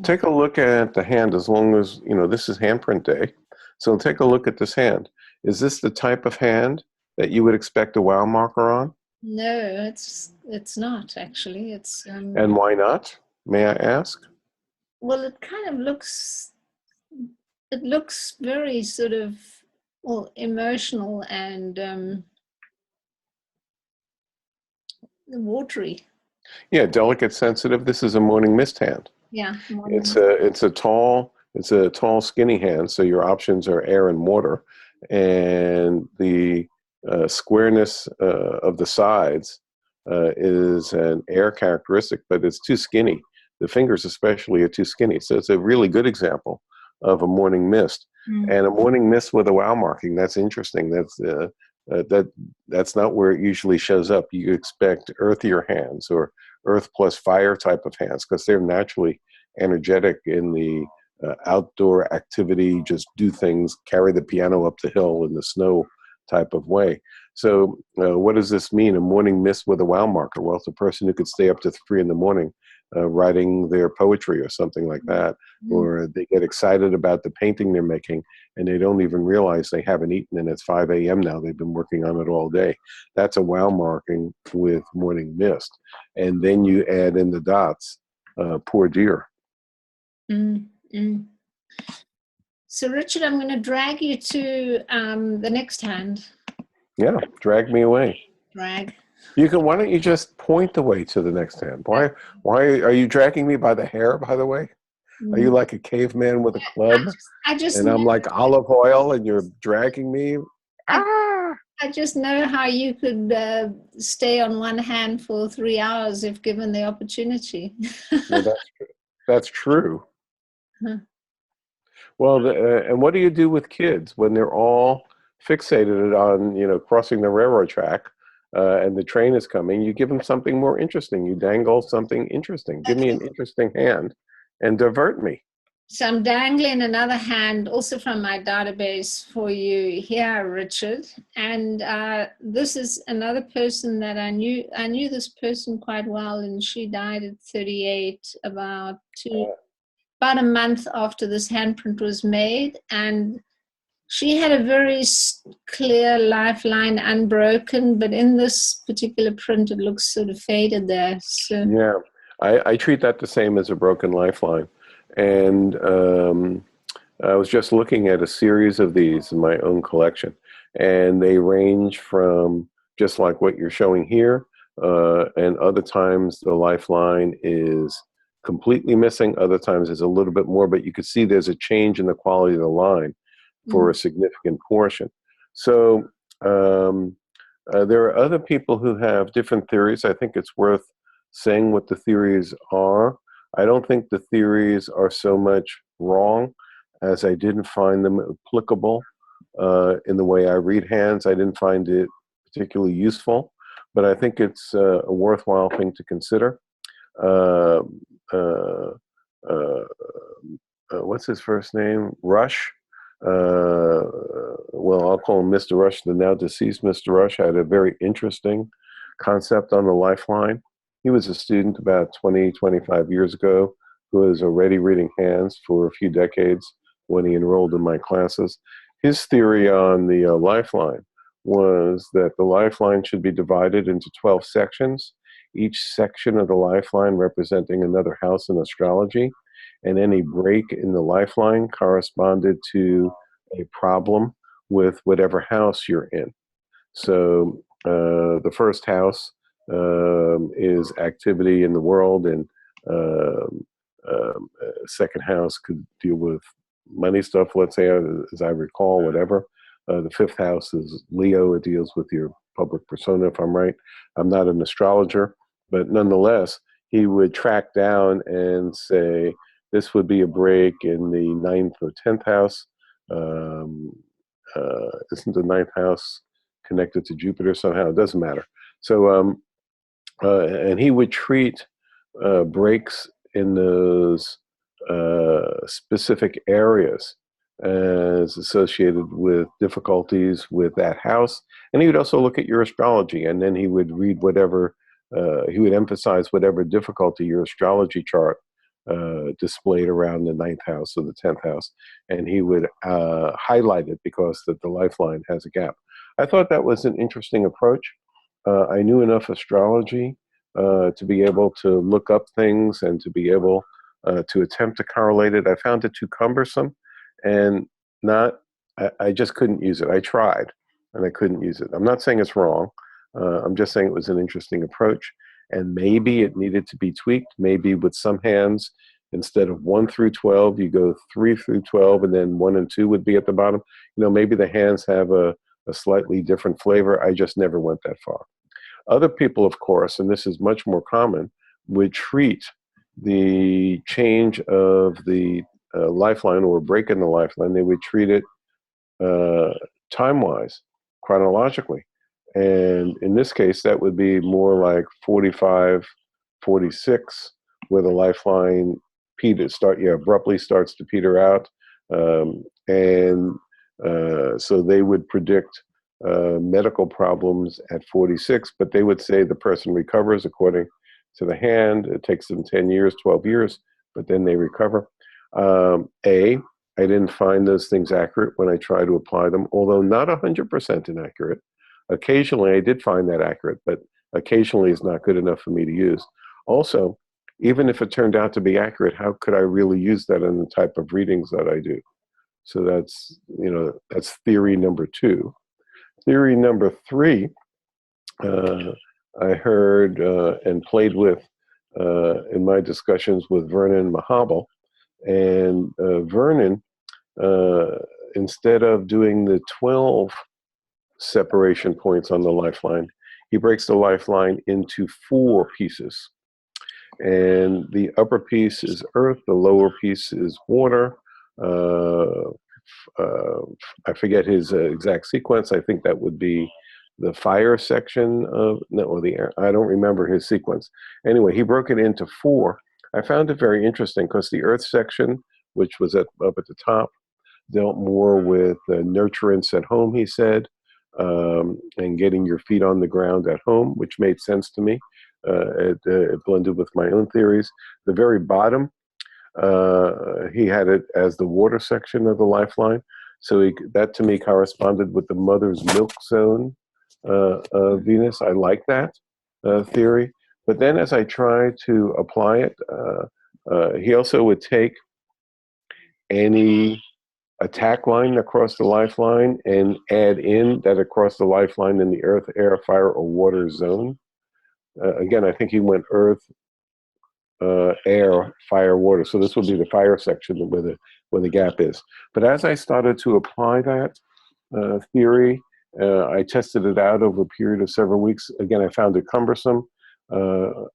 B: Take a look at the hand, as long as, this is handprint day. So take a look at this hand. Is this the type of hand that you would expect a wow marker on?
A: No, it's not, actually. It's
B: and why not, may I ask?
A: Well, it kind of looks very sort of, emotional and watery.
B: Yeah, delicate, sensitive. This is a morning mist hand.
A: Yeah.
B: It's a tall, skinny hand. So your options are air and water, and the squareness of the sides is an air characteristic, but it's too skinny the fingers especially are too skinny. So it's a really good example of a morning mist. And a morning mist with a wow marking, that's interesting. That's not where it usually shows up. You expect earthier hands or earth plus fire type of hands, because they're naturally energetic in the outdoor activity, just do things, carry the piano up the hill in the snow type of way. So what does this mean? A morning mist with a wow marker? Well, it's a person who could stay up to 3 a.m. Writing their poetry or something like that, or they get excited about the painting they're making and they don't even realize they haven't eaten and it's 5 a.m. now. They've been working on it all day. That's a wow marking with morning mist. And then you add in the dots, poor dear.
A: So, Richard, I'm going to drag you to the next hand.
B: Yeah, drag me away.
A: Drag.
B: Why don't you just point the way to the next hand? Why are you dragging me by the hair, by the way? Are you like a caveman with a club?
A: I just
B: and I'm like olive oil and you're dragging me?
A: I just know how you could stay on one hand for 3 hours if given the opportunity.
B: Well, that's true. Well, and what do you do with kids when they're all fixated on, crossing the railroad track and the train is coming? You give them something more interesting. You dangle something interesting. Give me an interesting hand and divert me.
A: So I'm dangling another hand also from my database for you here, Richard. And this is another person that I knew. I knew this person quite well, and she died at 38, about a month after this handprint was made. And she had a very clear lifeline, unbroken, but in this particular print, it looks sort of faded there. So
B: yeah, I treat that the same as a broken lifeline. And I was just looking at a series of these in my own collection, and they range from just like what you're showing here, and other times the lifeline is completely missing, other times it's a little bit more, but you can see there's a change in the quality of the line for a significant portion. So there are other people who have different theories. I think it's worth saying what the theories are. I don't think the theories are so much wrong as I didn't find them applicable in the way I read hands. I didn't find it particularly useful, but I think it's a worthwhile thing to consider. What's his first name? Rush. Well, I'll call him Mr. Rush. The now deceased Mr. Rush had a very interesting concept on the lifeline. He was a student about 20, 25 years ago who was already reading hands for a few decades when he enrolled in my classes. His theory on the lifeline was that the lifeline should be divided into 12 sections, each section of the lifeline representing another house in astrology, and any break in the lifeline corresponded to a problem with whatever house you're in. So the first house is activity in the world, and second house could deal with money stuff, let's say, as I recall, whatever. The fifth house is Leo. It deals with your public persona, if I'm right. I'm not an astrologer, but nonetheless, he would track down and say, this would be a break in the 9th or 10th house. Isn't the 9th house connected to Jupiter somehow? It doesn't matter. So, and he would treat breaks in those specific areas as associated with difficulties with that house. And he would also look at your astrology, and then he would read whatever, he would emphasize whatever difficulty your astrology chart displayed around the 9th house or the 10th house. And he would highlight it because the lifeline has a gap. I thought that was an interesting approach. I knew enough astrology to be able to look up things and to be able to attempt to correlate it. I found it too cumbersome, and I just couldn't use it. I tried, and I couldn't use it. I'm not saying it's wrong. I'm just saying it was an interesting approach, and maybe it needed to be tweaked. Maybe with some hands, instead of 1 through 12, you go 3 through 12, and then 1 and 2 would be at the bottom. Maybe the hands have a slightly different flavor. I just never went that far. Other people, of course, and this is much more common, would treat the change of the lifeline or break in the lifeline, they would treat it time-wise, chronologically. And in this case, that would be more like 45, 46, where the lifeline abruptly starts to peter out. So they would predict medical problems at 46, but they would say the person recovers according to the hand. It takes them 10 years, 12 years, but then they recover. I didn't find those things accurate when I tried to apply them, although not 100% inaccurate. Occasionally, I did find that accurate, but occasionally is not good enough for me to use. Also, even if it turned out to be accurate, how could I really use that in the type of readings that I do? So that's theory number 2. Theory number 3, I heard and played with in my discussions with Vernon Mahabal. And Vernon, instead of doing the 12 separation points on the lifeline, he breaks the lifeline into 4 pieces. And the upper piece is earth, the lower piece is water. I forget his exact sequence. I think that would be the fire section or the air. I don't remember his sequence. Anyway, he broke it into 4. I found it very interesting because the earth section, which was up at the top, dealt more with nurturance at home, he said, and getting your feet on the ground at home, which made sense to me. It blended with my own theories. The very bottom, he had it as the water section of the lifeline. So that to me corresponded with the mother's milk zone of Venus. I like that theory. But then as I try to apply it, he also would take any attack line across the lifeline and add in that across the lifeline in the earth, air, fire, or water zone. Again, I think he went earth, air, fire, water. So this would be the fire section where the gap is. But as I started to apply that theory, I tested it out over a period of several weeks. Again, I found it cumbersome.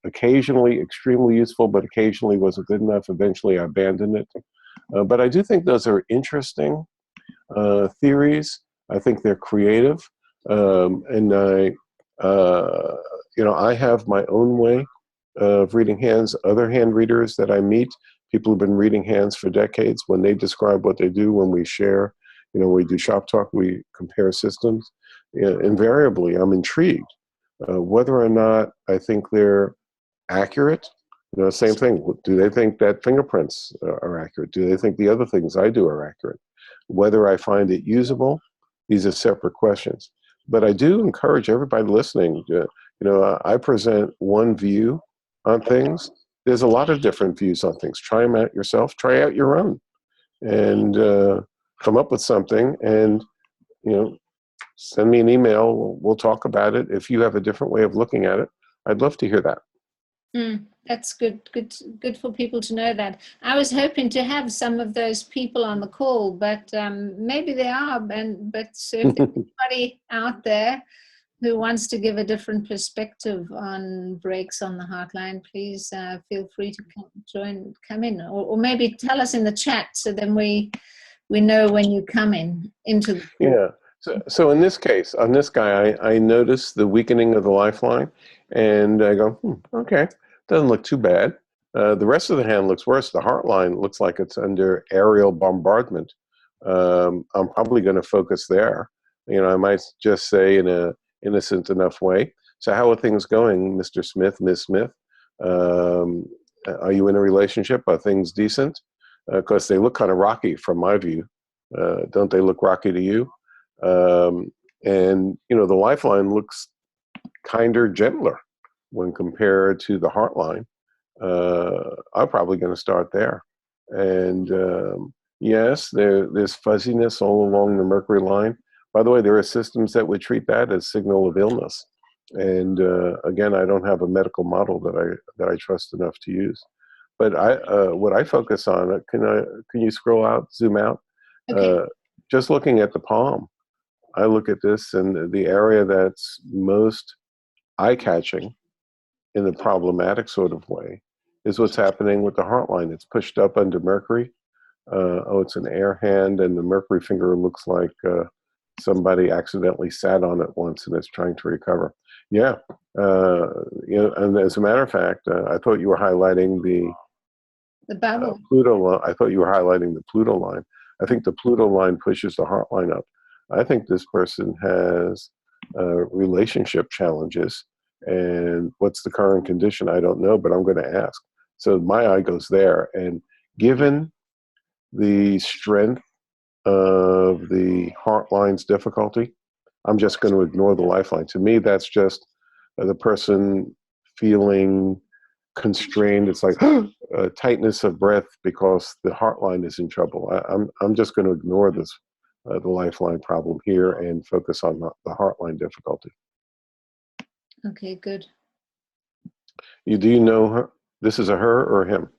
B: Occasionally extremely useful, but occasionally wasn't good enough. Eventually I abandoned it. But I do think those are interesting theories. I think they're creative. And I have my own way of reading hands. Other hand readers that I meet, people who've been reading hands for decades, when they describe what they do, when we share, we do shop talk, we compare systems, invariably I'm intrigued. Whether or not I think they're accurate, same thing. Do they think that fingerprints are accurate? Do they think the other things I do are accurate? Whether I find it usable, these are separate questions. But I do encourage everybody listening, I present one view on things. There's a lot of different views on things. Try them out yourself. Try out your own. And come up with something and, send me an email. We'll talk about it. If you have a different way of looking at it, I'd love to hear that.
A: That's good for people to know that. I was hoping to have some of those people on the call, but maybe they are. But so if there's anybody out there who wants to give a different perspective on breaks on the heartline, please feel free to come in, or maybe tell us in the chat so then we know when you come into the call.
B: Yeah. So in this case, on this guy, I noticed the weakening of the lifeline, and I go, okay, doesn't look too bad. The rest of the hand looks worse. The heartline looks like it's under aerial bombardment. I'm probably going to focus there. I might just say in a innocent enough way. So how are things going, Mr. Smith, Ms. Smith? Are you in a relationship? Are things decent? Because they look kind of rocky from my view. Don't they look rocky to you? And the lifeline looks kinder, gentler when compared to the heartline. I'm probably going to start there. And yes, there's fuzziness all along the Mercury line. By the way, there are systems that would treat that as signal of illness. And again, I don't have a medical model that I trust enough to use. But what I focus on, can you scroll out, zoom out? Okay. Just looking at the palm, I look at this, and the area that's most eye-catching in the problematic sort of way is what's happening with the heart line. It's pushed up under Mercury. It's an air hand, and the Mercury finger looks like somebody accidentally sat on it once and is trying to recover. Yeah, and as a matter of fact, I thought you were highlighting
A: The bubble.
B: Pluto. I thought you were highlighting the Pluto line. I think the Pluto line pushes the heart line up. I think this person has relationship challenges, and what's the current condition? I don't know, but I'm going to ask. So my eye goes there, and given the strength of the heart line's difficulty, I'm just going to ignore the lifeline. To me, that's just the person feeling constrained. It's like a tightness of breath because the heart line is in trouble. I'm just going to ignore this, the lifeline problem here, and focus on the heart line difficulty.
A: Okay, good.
B: Do you know her? This is a her or him?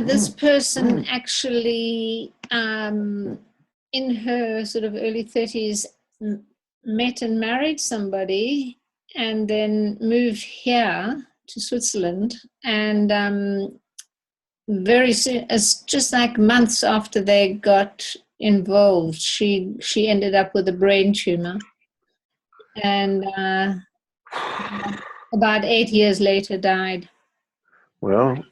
A: This person actually, in her sort of early 30s, met and married somebody, and then moved here to Switzerland. And very soon, as just like months after they got involved, she ended up with a brain tumor. And about 8 years later, died.
B: Well,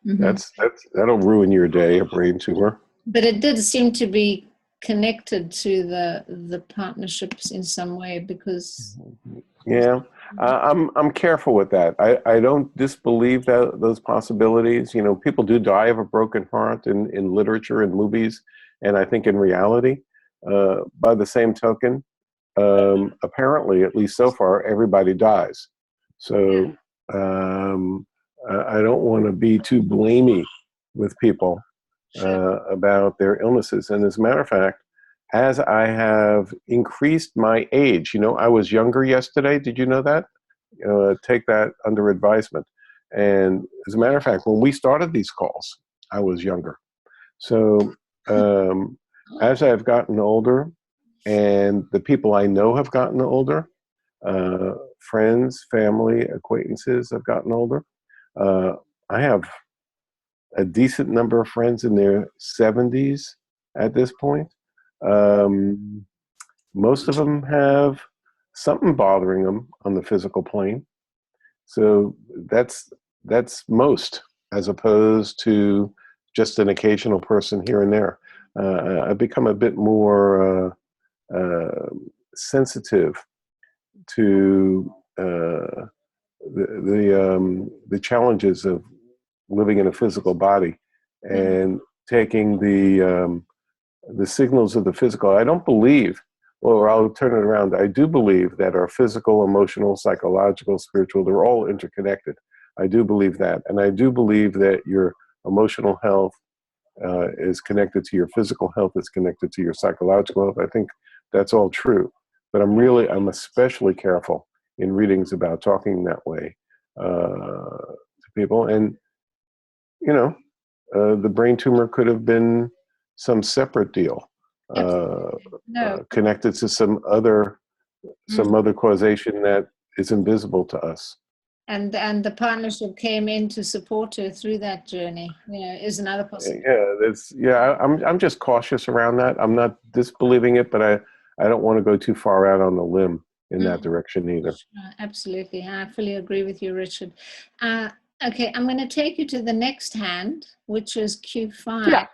B: that'll ruin your day, a brain tumor.
A: But it did seem to be connected to the partnerships in some way, because
B: I'm careful with that. I don't disbelieve those possibilities. People do die of a broken heart in literature and movies, and I think in reality, by the same token, apparently, at least so far, everybody dies. So I don't want to be too blamey with people about their illnesses. And as a matter of fact, as I have increased my age, I was younger yesterday. Did you know that? Take that under advisement. And as a matter of fact, when we started these calls, I was younger. So as I've gotten older, and the people I know have gotten older, friends, family, acquaintances have gotten older. I have a decent number of friends in their 70s at this point. Most of them have something bothering them on the physical plane. So that's most, as opposed to just an occasional person here and there. I've become a bit more sensitive to the challenges of living in a physical body, and taking the signals of the physical. I don't believe, or I'll turn it around. I do believe that our physical, emotional, psychological, spiritual, they're all interconnected. I do believe that. And I do believe that your emotional health is connected to your physical health, is connected to your psychological health. I think that's all true. But I'm especially careful in readings about talking that way to people. And, the brain tumor could have been some separate deal, connected to some other causation that is invisible to us.
A: And the partnership came in to support her through that journey. Is another possibility.
B: I'm just cautious around that. I'm not disbelieving it, but I don't want to go too far out on the limb in that direction either.
A: Sure, absolutely. I fully agree with you, Richard. Okay, I'm going to take you to the next hand, which is Q5.
D: Yeah.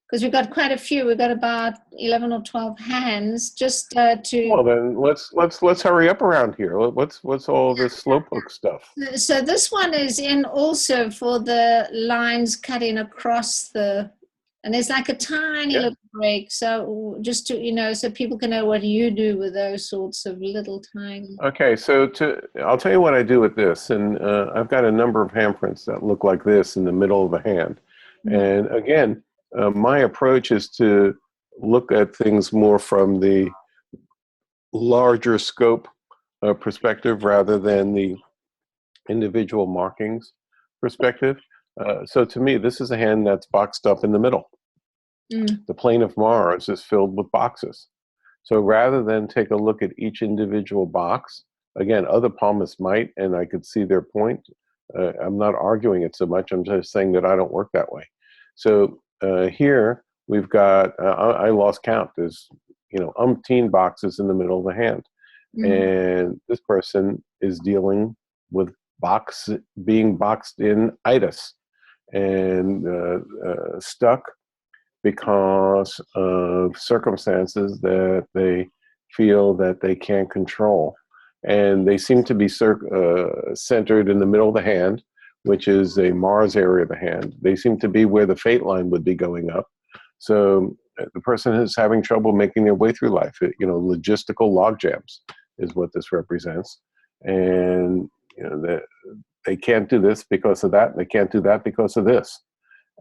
A: Because we've got quite a few. We've got about 11 or 12 hands. Just to.
B: Well, then let's hurry up around here. What's all this slowpoke stuff?
A: So this one is in also for the lines cutting across the. And there's like a tiny little break. So just to, so people can know what you do with those sorts of little tiny.
B: Okay, so I'll tell you what I do with this. And I've got a number of handprints that look like this in the middle of a hand. And again, my approach is to look at things more from the larger scope perspective rather than the individual markings perspective. So to me, this is a hand that's boxed up in the middle. The plane of Mars is filled with boxes. So rather than take a look at each individual box, again, other palmists might, and I could see their point, I'm not arguing it so much. I'm just saying that I don't work that way. So here we've got, I lost count. There's, umpteen boxes in the middle of the hand. And this person is dealing with being boxed in itis and stuck because of circumstances that they feel that they can't control. And they seem to be centered in the middle of the hand, which is a Mars area of the hand. They seem to be where the Fait line would be going up. So the person is having trouble making their way through life. Logistical logjams is what this represents. And they can't do this because of that, and they can't do that because of this.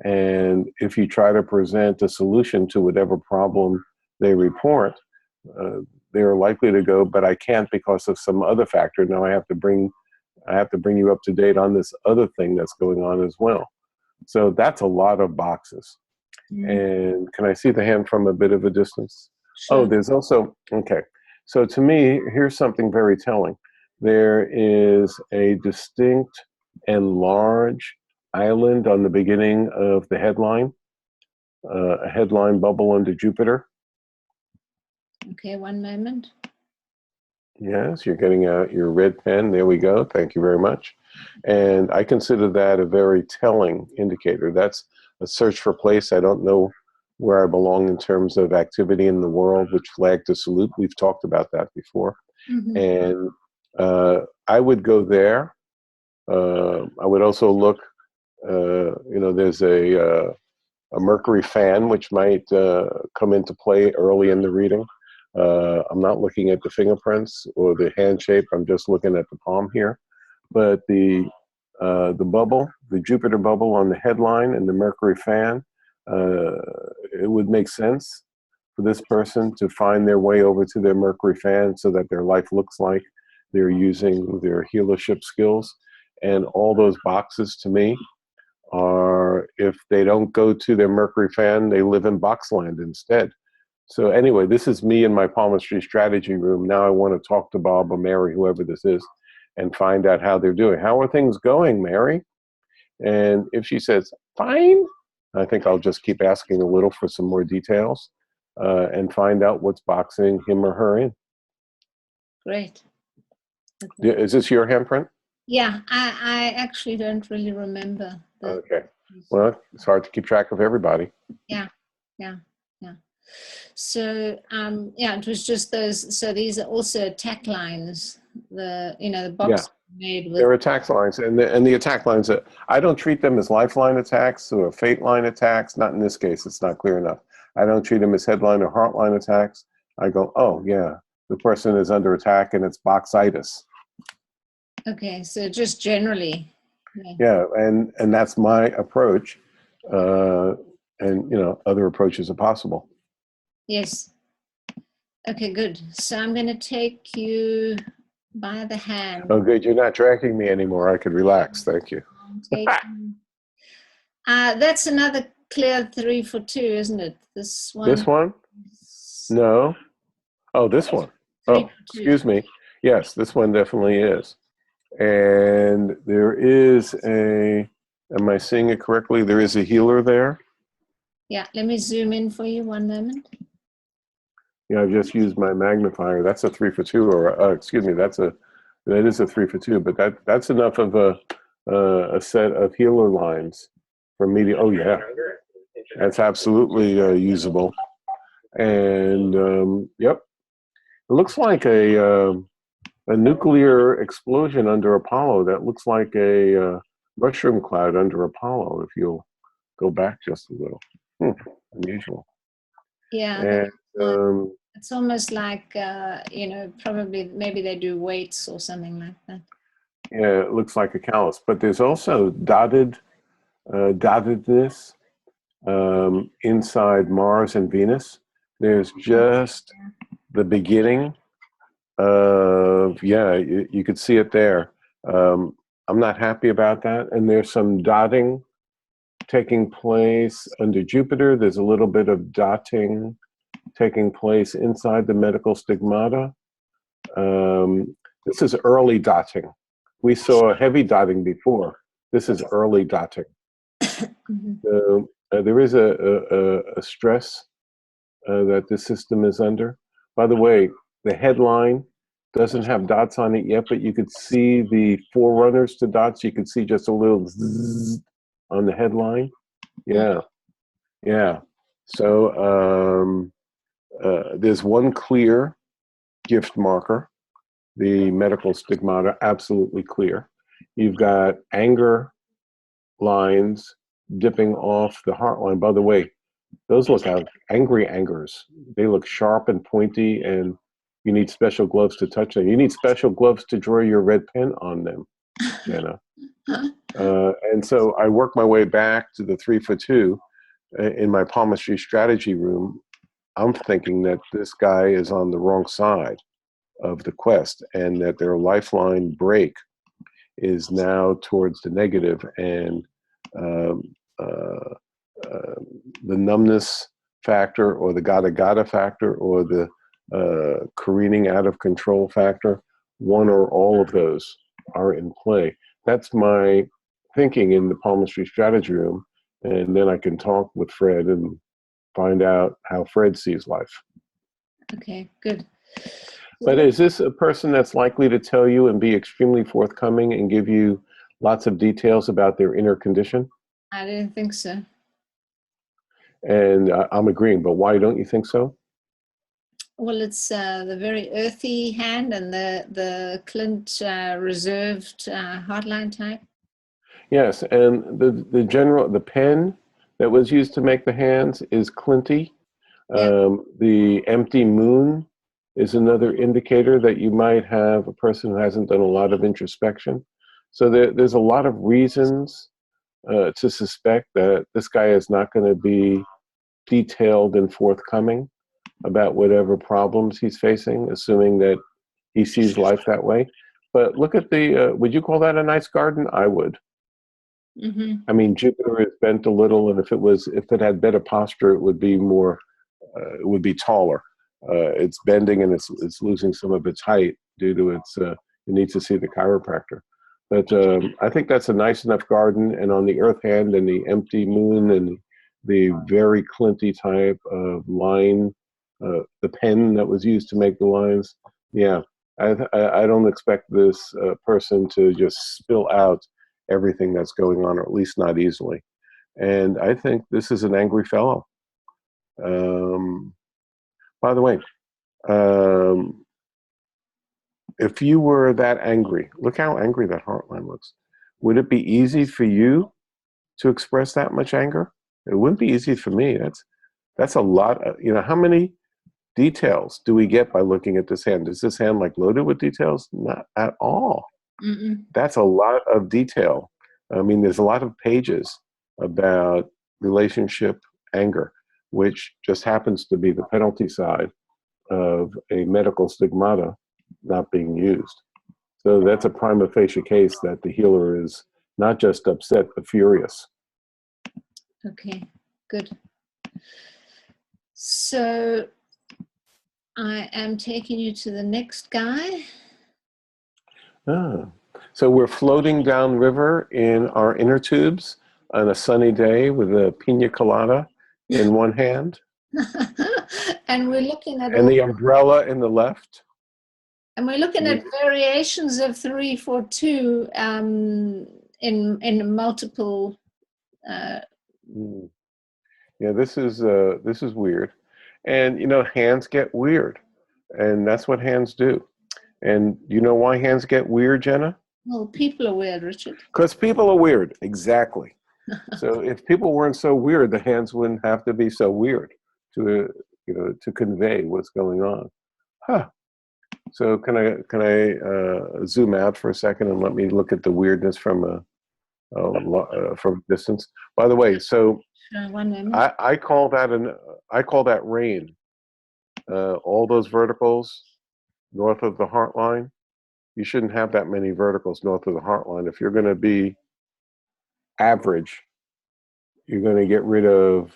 B: And if you try to present a solution to whatever problem they report, they're likely to go, but I can't because of some other factor. Now I have to bring you up to date on this other thing that's going on as well. So that's a lot of boxes. And can I see the hand from a bit of a distance? Sure. Oh, there's also, okay. So to me, here's something very telling. There is a distinct and large island on the beginning of the headline, a headline bubble under Jupiter.
A: Okay, one moment.
B: Yes, you're getting out your red pen. There we go. Thank you very much. And I consider that a very telling indicator. That's a search for place. I don't know where I belong in terms of activity in the world, which flag to salute. We've talked about that before. And I would go there. I would also look, there's a Mercury fan, which might come into play early in the reading. I'm not looking at the fingerprints or the hand shape. I'm just looking at the palm here. But the bubble, the Jupiter bubble on the headline and the Mercury fan, it would make sense for this person to find their way over to their Mercury fan so that their life looks like they're using their healership skills. And all those boxes to me are, if they don't go to their Mercury fan, they live in Boxland instead. So anyway, this is me in my palmistry strategy room. Now I want to talk to Bob or Mary, whoever this is, and find out how they're doing. How are things going, Mary? And if she says, fine, I think I'll just keep asking a little for some more details and find out what's boxing him or her in.
A: Great. Okay.
B: Is this your handprint?
A: Yeah, I actually don't really remember.
B: Okay. Well, it's hard to keep track of everybody.
A: Yeah. So, it was just those. So these are also attack lines. The box made with.
B: There are attack lines, and the attack lines. I don't treat them as lifeline attacks or Fait line attacks. Not in this case. It's not clear enough. I don't treat them as headline or heartline attacks. I go, oh yeah, the person is under attack, and it's boxitis.
A: Okay, so just generally.
B: Yeah, and that's my approach, and other approaches are possible.
A: Yes. Okay, good. So I'm going to take you by the hand.
B: Oh, good. You're not dragging me anymore. I could relax. Thank you.
A: That's another clear 3 for 2, isn't it? This one?
B: This one? No. Oh, this one. Oh, excuse me. Yes, this one definitely is. And there is am I seeing it correctly? There is a healer there.
A: Yeah, let me zoom in for you 1 moment.
B: Yeah, I've just used my magnifier. That's a 3 for 2, or excuse me, that is a 3 for 2. But that's enough of a set of healer lines for me to. Oh yeah, that's absolutely usable. And yep, it looks like a nuclear explosion under Apollo. That looks like a mushroom cloud under Apollo. If you'll go back just a little, unusual.
A: Yeah.
B: And,
A: it's almost like, probably maybe they do weights or something like that.
B: Yeah, it looks like a callus. But there's also dottedness inside Mars and Venus. There's just the beginning of, you could see it there. I'm not happy about that. And there's some dotting taking place under Jupiter. There's a little bit of dotting taking place inside the medical stigmata. This is early dotting. We saw heavy dotting before. This is early dotting. So, there is a stress that the system is under. By the way, the headline doesn't have dots on it yet, but you could see the forerunners to dots. You could see just a little zzz on the headline. Yeah, yeah. So there's one clear gift marker, the medical stigmata, absolutely clear. You've got anger lines dipping off the heart line. By the way, those look like angry angers. They look sharp and pointy, and you need special gloves to touch them. You need special gloves to draw your red pen on them, Jenna. And so I work my way back to the 3 for 2 in my palmistry strategy room. I'm thinking that this guy is on the wrong side of the quest, and that their lifeline break is now towards the negative, and the numbness factor, or the gada factor, or the careening out of control factor, one or all of those are in play. That's my thinking in the palmistry strategy room, and then I can talk with Fred and find out how Fred sees life.
A: Okay, good.
B: But is this a person that's likely to tell you and be extremely forthcoming and give you lots of details about their inner condition?
A: I didn't think so.
B: And I'm agreeing, but why don't you think so?
A: Well, it's the very earthy hand and the Clint reserved hardline type.
B: Yes, and the pen that was used to make the hands is Clinty.
A: Yeah.
B: The empty moon is another indicator that you might have a person who hasn't done a lot of introspection. So there's a lot of reasons to suspect that this guy is not going to be detailed and forthcoming about whatever problems he's facing, assuming that he sees life that way. But look at the, would you call that a nice garden? I would.
A: Mm-hmm.
B: I mean, Jupiter is bent a little, and if it had better posture, it would be more, it would be taller. It's bending and it's losing some of its height due to its, it needs to see the chiropractor. But I think that's a nice enough garden, and on the earth hand and the empty moon and the very Clinty type of line, the pen that was used to make the lines, yeah, I don't expect this person to just spill out everything that's going on, or at least not easily. And I think this is an angry fellow. By the way, if you were that angry, look how angry that heartline looks. Would it be easy for you to express that much anger? It wouldn't be easy for me. That's a lot. How many details do we get by looking at this hand? Is this hand like loaded with details? Not at all.
A: Mm-mm.
B: That's a lot of detail. I mean, there's a lot of pages about relationship anger, which just happens to be the penalty side of a medical stigmata not being used. So that's a prima facie case that the healer is not just upset, but furious.
A: Okay, good. So I am taking you to the next guy.
B: So we're floating downriver in our inner tubes on a sunny day with a pina colada in one hand.
A: And we're looking at
B: the umbrella in the left.
A: And we're looking at variations of 3 for 2 in multiple.
B: Yeah, this is weird, and hands get weird, and that's what hands do. And you know why hands get weird, Jenna?
A: Well, people are weird, Richard.
B: Because people are weird, exactly. So if people weren't so weird, the hands wouldn't have to be so weird to convey what's going on. Huh. So can I zoom out for a second and let me look at the weirdness from a distance? By the way, so I call that rain. All those verticals north of the heart line, you shouldn't have that many verticals north of the heart line. If you're going to be average, you're going to get rid of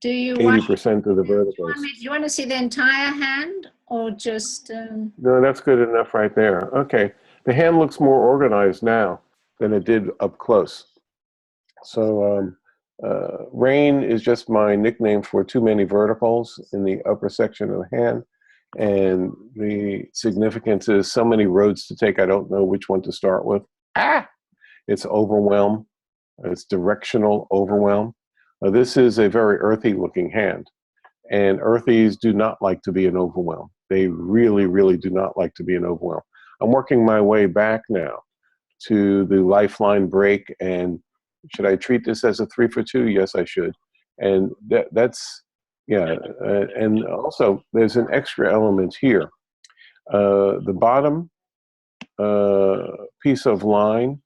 B: 80% of the verticals.
A: Do you want to see the entire hand or just?
B: No, that's good enough right there. Okay. The hand looks more organized now than it did up close. So rain is just my nickname for too many verticals in the upper section of the hand. And the significance is so many roads to take, I don't know which one to start with. It's overwhelm. It's directional overwhelm. This is a very earthy looking hand. And earthies do not like to be an overwhelm. They really, really do not like to be an overwhelm. I'm working my way back now to the Lifeline break. And should I treat this as a 3 for 2? Yes, I should. And that's, yeah. And also, there's an extra element here. The bottom piece of line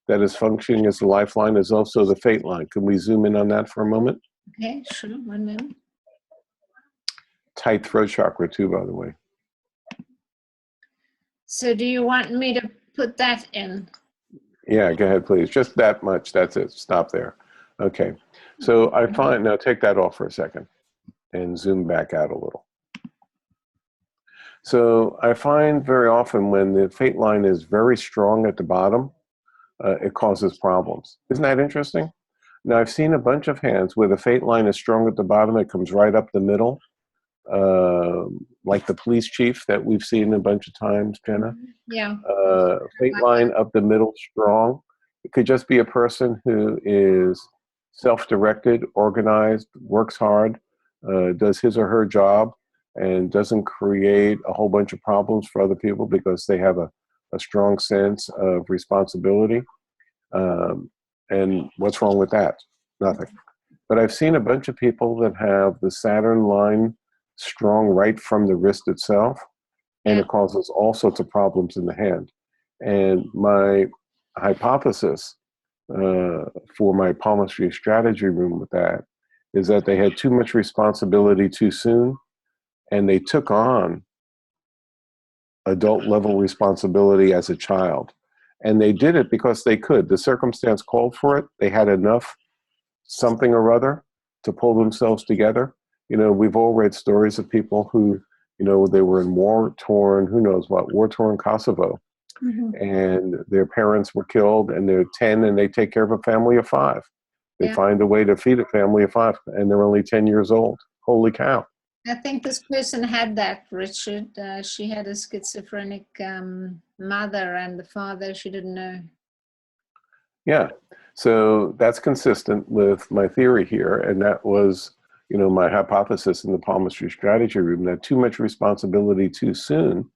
B: that is functioning as the Lifeline is also the Fait line. Can we zoom in on that for a moment?
A: Okay, sure. 1 minute.
B: Tight throat chakra too, by the way.
A: So do you want me to put that in?
B: Yeah, go ahead, please. Just that much. That's it. Stop there. Okay. So I find, now take that off for a second and zoom back out a little. So I find very often when the Fait line is very strong at the bottom, it causes problems. Isn't that interesting? Now I've seen a bunch of hands where the Fait line is strong at the bottom, it comes right up the middle, like the police chief that we've seen a bunch of times, Jenna.
A: Yeah.
B: Fait line up the middle strong. It could just be a person who is self-directed, organized, works hard, does his or her job, and doesn't create a whole bunch of problems for other people because they have a strong sense of responsibility. And what's wrong with that? Nothing. But I've seen a bunch of people that have the Saturn line strong right from the wrist itself, and it causes all sorts of problems in the hand. And my hypothesis for my palmistry strategy room with that is that they had too much responsibility too soon, and they took on adult level responsibility as a child. And they did it because they could. The circumstance called for it. They had enough something or other to pull themselves together. You know, we've all read stories of people who, you know, they were in war-torn, who knows what, war-torn Kosovo. And their parents were killed, and they're 10, and they take care of a family of 5. They find a way to feed a family of 5, and they're only 10 years old. Holy cow.
A: I think this person had that, Richard. She had a schizophrenic mother, and the father she didn't know.
B: Yeah, so that's consistent with my theory here, and that was, you know, my hypothesis in the palmistry strategy room, that too much responsibility too soon,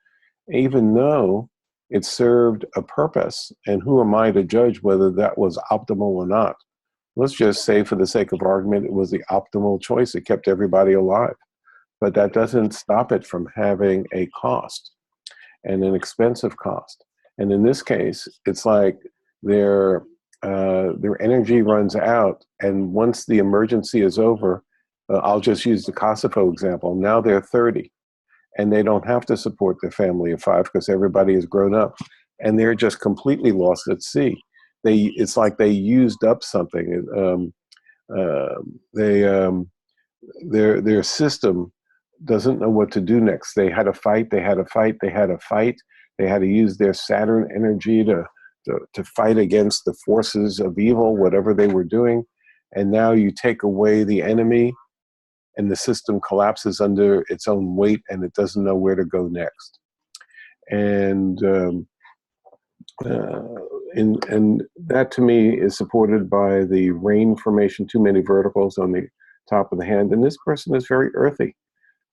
B: even though it served a purpose, and who am I to judge whether that was optimal or not? Let's just say, for the sake of argument, it was the optimal choice. It kept everybody alive. But that doesn't stop it from having a cost, and an expensive cost. And in this case, it's like their energy runs out, and once the emergency is over, I'll just use the Kosovo example. Now they're 30, and they don't have to support their family of 5 because everybody is grown up, and they're just completely lost at sea. It's like they used up something. Their system doesn't know what to do next. They had a fight, they had a fight, they had a fight. They had to use their Saturn energy to fight against the forces of evil, whatever they were doing. And now you take away the enemy, and the system collapses under its own weight, and it doesn't know where to go next. And that to me is supported by the rain formation, too many verticals on the top of the hand. And this person is very earthy.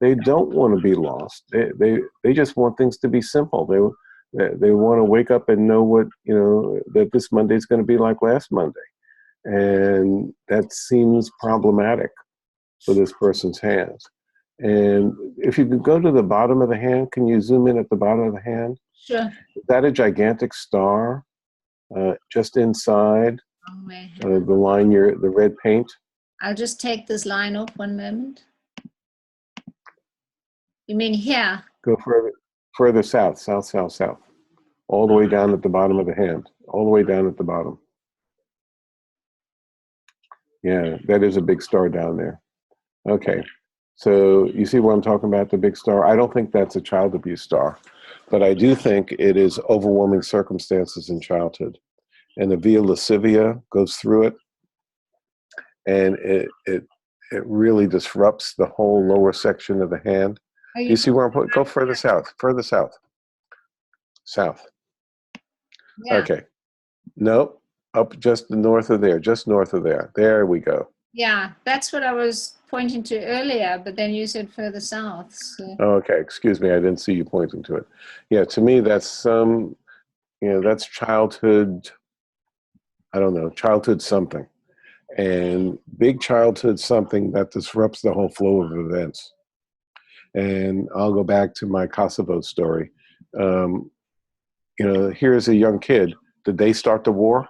B: They don't want to be lost. They just want things to be simple. They want to wake up and know what, you know, that this Monday is going to be like last Monday. And that seems problematic for this person's hands. And if you could go to the bottom of the hand, can you zoom in at the bottom of the hand?
A: Sure.
B: Is that a gigantic star just inside the line, the red paint?
A: I'll just take this line off 1 moment. You mean here?
B: Go further south, south, all the way down at the bottom of the hand, all the way down at the bottom. Yeah, that is a big star down there. Okay, so you see what I'm talking about, the big star? I don't think that's a child abuse star. But I do think it is overwhelming circumstances in childhood. And the via lascivia goes through it, and it really disrupts the whole lower section of the hand. Do you see where I'm putting? Go further south, further south. South.
A: Yeah.
B: Okay. Nope. Up just north of there, just north of there. There we go.
A: Yeah, that's what I was pointing to earlier, but then you said further south. So.
B: Oh, okay. Excuse me. I didn't see you pointing to it. Yeah, to me, that's some, that's childhood, I don't know, childhood something. And big childhood something that disrupts the whole flow of events. And I'll go back to my Kosovo story. Here's a young kid. Did they start the war?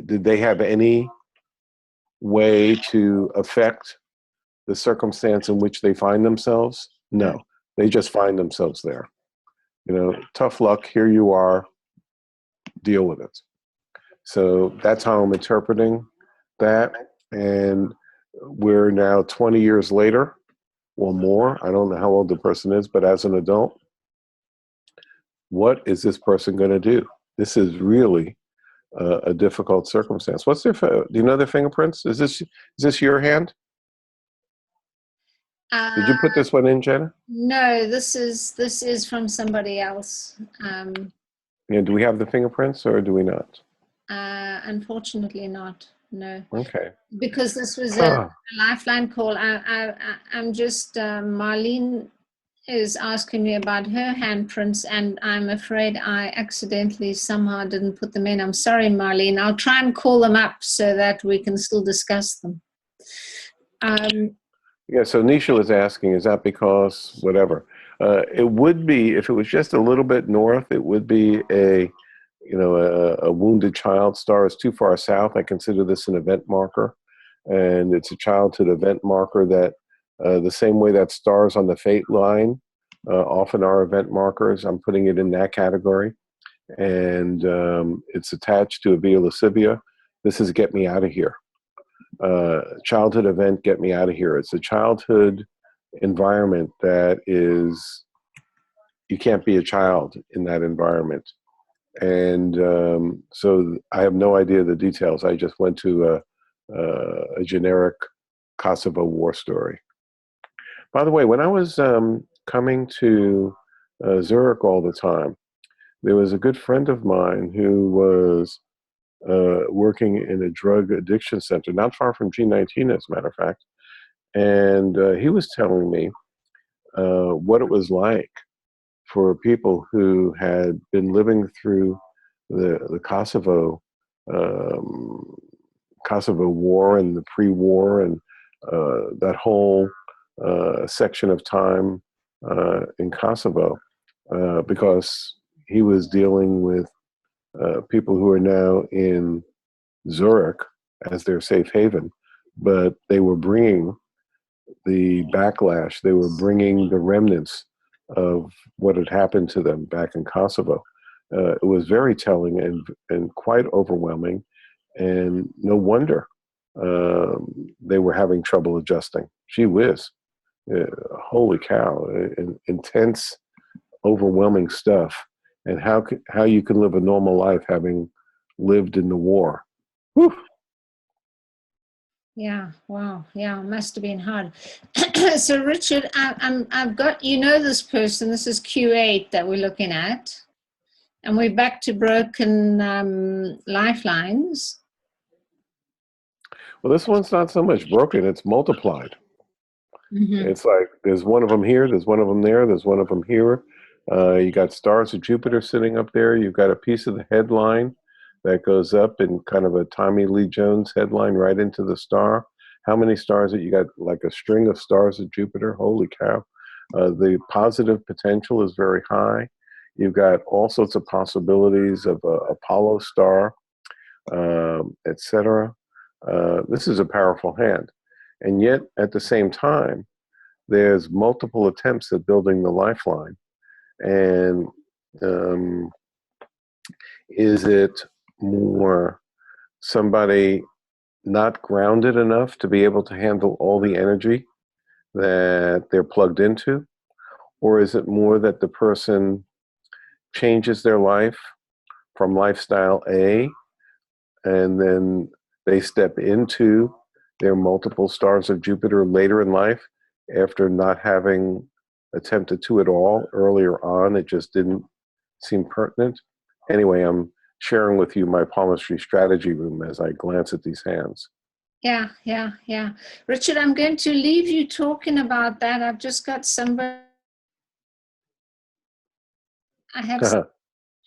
B: Did they have any way to affect the circumstance in which they find themselves? No, they just find themselves there. Tough luck, here you are, deal with it. So that's how I'm interpreting that. And we're now 20 years later or more. I don't know how old the person is, but as an adult, what is this person going to do? This is really a difficult circumstance. What's their? Do you know their fingerprints? Is this your hand? Did you put this one in, Jenna?
A: No, this is from somebody else.
B: Do we have the fingerprints or do we not?
A: Unfortunately, not. No.
B: Okay.
A: Because this was a lifeline call. I'm just Marlene is asking me about her handprints, and I'm afraid I accidentally somehow didn't put them in. I'm sorry, Marlene. I'll try and call them up so that we can still discuss them.
B: Yeah, so Nisha was asking, is that because whatever? It would be, if it was just a little bit north, it would be a wounded child. Star is too far south. I consider this an event marker. And it's a childhood event marker that the same way that stars on the Fait line often are event markers. I'm putting it in that category. And it's attached to a via lascivia. This is get me out of here. Childhood event, get me out of here. It's a childhood environment that is, you can't be a child in that environment. And so I have no idea the details. I just went to a generic Kosovo war story. By the way, when I was coming to Zurich all the time, there was a good friend of mine who was working in a drug addiction center, not far from G19, as a matter of fact. And he was telling me what it was like for people who had been living through the Kosovo war and the pre-war and that whole section of time in Kosovo, because he was dealing with people who are now in Zurich as their safe haven, but they were bringing the backlash, they were bringing the remnants of what had happened to them back in Kosovo. It was very telling and quite overwhelming, and no wonder they were having trouble adjusting. Gee whiz, holy cow, intense, overwhelming stuff, and how you can live a normal life having lived in the war. Whew.
A: Yeah, wow, yeah, must have been hard. So Richard, I've got, this person, this is Q8 that we're looking at, and we're back to broken lifelines.
B: Well, this one's not so much broken, it's multiplied. Mm-hmm. It's like there's one of them here, there's one of them there, there's one of them here. You got stars of Jupiter sitting up there. You've got a piece of the headline that goes up in kind of a Tommy Lee Jones headline right into the star. How many stars that you got? Like a string of stars of Jupiter. Holy cow. The positive potential is very high. You've got all sorts of possibilities of Apollo star, etc. This is a powerful hand. And yet, at the same time, there's multiple attempts at building the lifeline. And is it more somebody not grounded enough to be able to handle all the energy that they're plugged into? Or is it more that the person changes their life from lifestyle A, and then they step into their multiple stars of Jupiter later in life after not having attempted to at all earlier on? It just didn't seem pertinent. Anyway, I'm sharing with you my palmistry strategy room as I glance at these hands.
A: Yeah. Richard, I'm going to leave you talking about that. I've just got somebody. I have somebody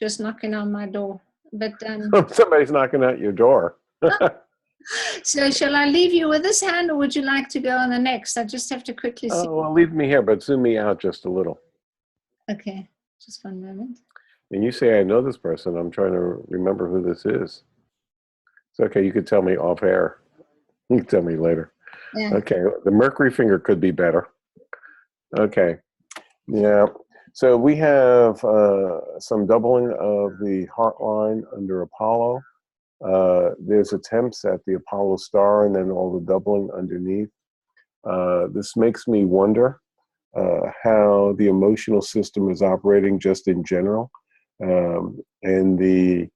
A: just knocking on my door. But
B: somebody's knocking at your door.
A: So shall I leave you with this hand, or would you like to go on the next? I just have to quickly see.
B: Oh, well, leave me here, but zoom me out just a little.
A: Okay, just one moment.
B: And you say, I know this person. I'm trying to remember who this is. It's okay. You could tell me off air. You can tell me later.
A: Yeah.
B: Okay. The Mercury finger could be better. Okay. Yeah. So we have some doubling of the heart line under Apollo. There's attempts at the Apollo star and then all the doubling underneath. This makes me wonder how the emotional system is operating just in general. And the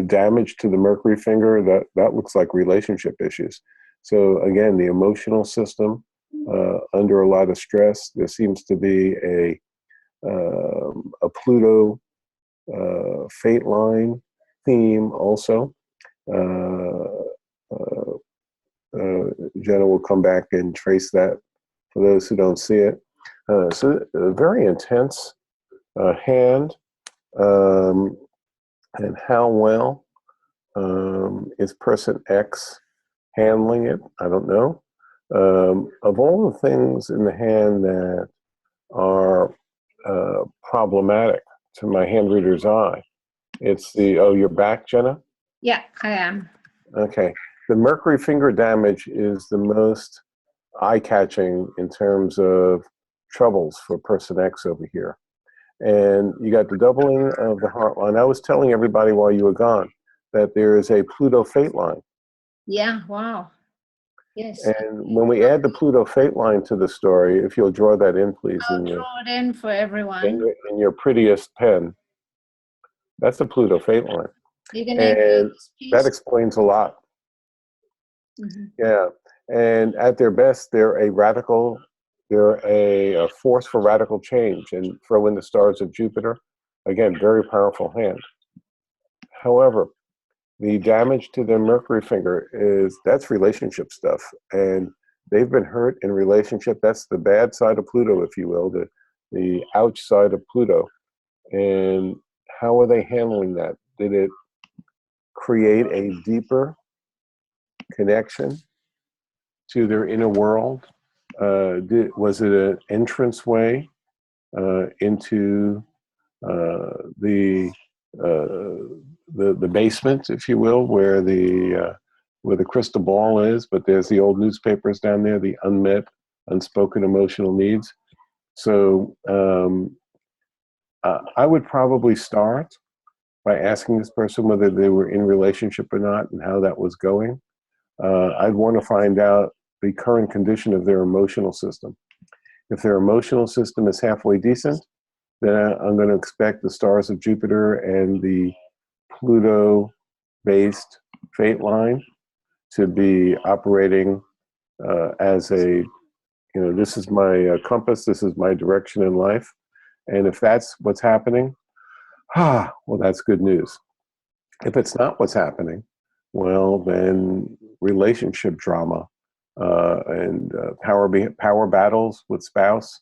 B: damage to the Mercury finger, that looks like relationship issues. So again, the emotional system under a lot of stress. There seems to be a Pluto Fate line theme also. Jenna will come back and trace that for those who don't see it. So a very intense hand. And how well is person X handling it? I don't know. Of all the things in the hand that are problematic to my hand reader's eye, it's the, oh, you're back, Jenna?
A: Yeah, I am.
B: Okay. The Mercury finger damage is the most eye-catching in terms of troubles for person X over here. And you got the doubling of the heart line. I was telling everybody while you were gone that there is a Pluto Fate line.
A: Yeah, wow. Yes.
B: And when we add the Pluto Fate line to the story, if you'll draw that in, please.
A: I'll draw it in for everyone.
B: In your prettiest pen. That's the Pluto Fate line. And that explains a lot. Mm-hmm. Yeah. And at their best, they're a force for radical change, and throw in the stars of Jupiter. Again, very powerful hand. However, the damage to the Mercury finger that's relationship stuff, and they've been hurt in relationship. That's the bad side of Pluto, if you will, the ouch side of Pluto. And how are they handling that? Did it create a deeper connection to their inner world? Was it an entranceway into the basement, if you will, where the crystal ball is? But there's the old newspapers down there, the unmet, unspoken emotional needs. So I would probably start by asking this person whether they were in relationship or not and how that was going. I'd want to find out the current condition of their emotional system. If their emotional system is halfway decent, then I'm going to expect the stars of Jupiter and the Pluto-based Fate line to be operating as a, this is my compass, this is my direction in life. And if that's what's happening, well, that's good news. If it's not what's happening, well, then relationship drama and power battles with spouse.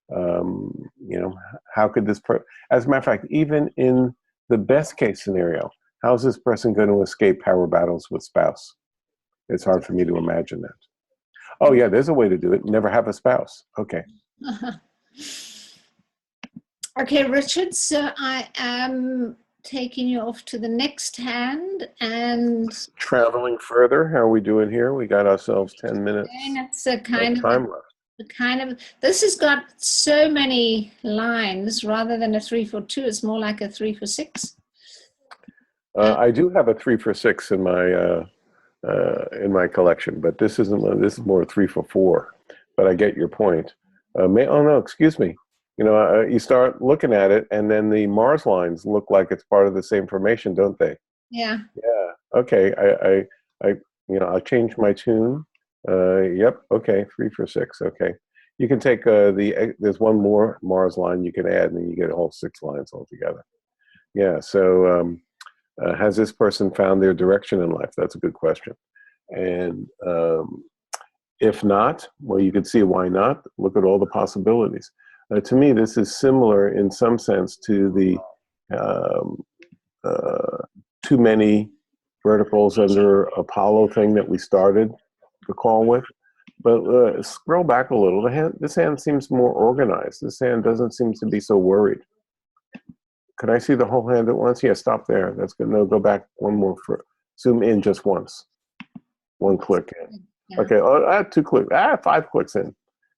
B: How could this as a matter of fact, even in the best case scenario, how's this person going to escape power battles with spouse? It's hard for me to imagine that. Oh yeah, there's a way to do it. Never have a spouse. Okay.
A: Okay, Richard, so I am taking you off to the next hand and
B: traveling further. How are we doing here? We got ourselves 10 minutes.
A: And it's a kind of
B: time left.
A: This has got so many lines rather than a 3-4-2. It's more like a 3-4-6.
B: I do have a 3-4-6 in my collection, but this isn't. This is more 3-4-4. But I get your point. Oh no, excuse me. You know, you start looking at it, and then the Mars lines look like it's part of the same formation, don't they?
A: Yeah.
B: Yeah. Okay. I'll change my tune. Yep. Okay. 3 for 6. Okay. You can take there's one more Mars line you can add, and then you get a whole 6 lines altogether. Yeah. So, has this person found their direction in life? That's a good question. And if not, well, you could see why not. Look at all the possibilities. To me, this is similar in some sense to the too many verticals under Apollo thing that we started the call with. But scroll back a little. This hand seems more organized. This hand doesn't seem to be so worried. Could I see the whole hand at once? Yeah, stop there. That's good. No, go back one more. Zoom in just once. One click in. Yeah. Okay, I had 2 clicks. 5 clicks in.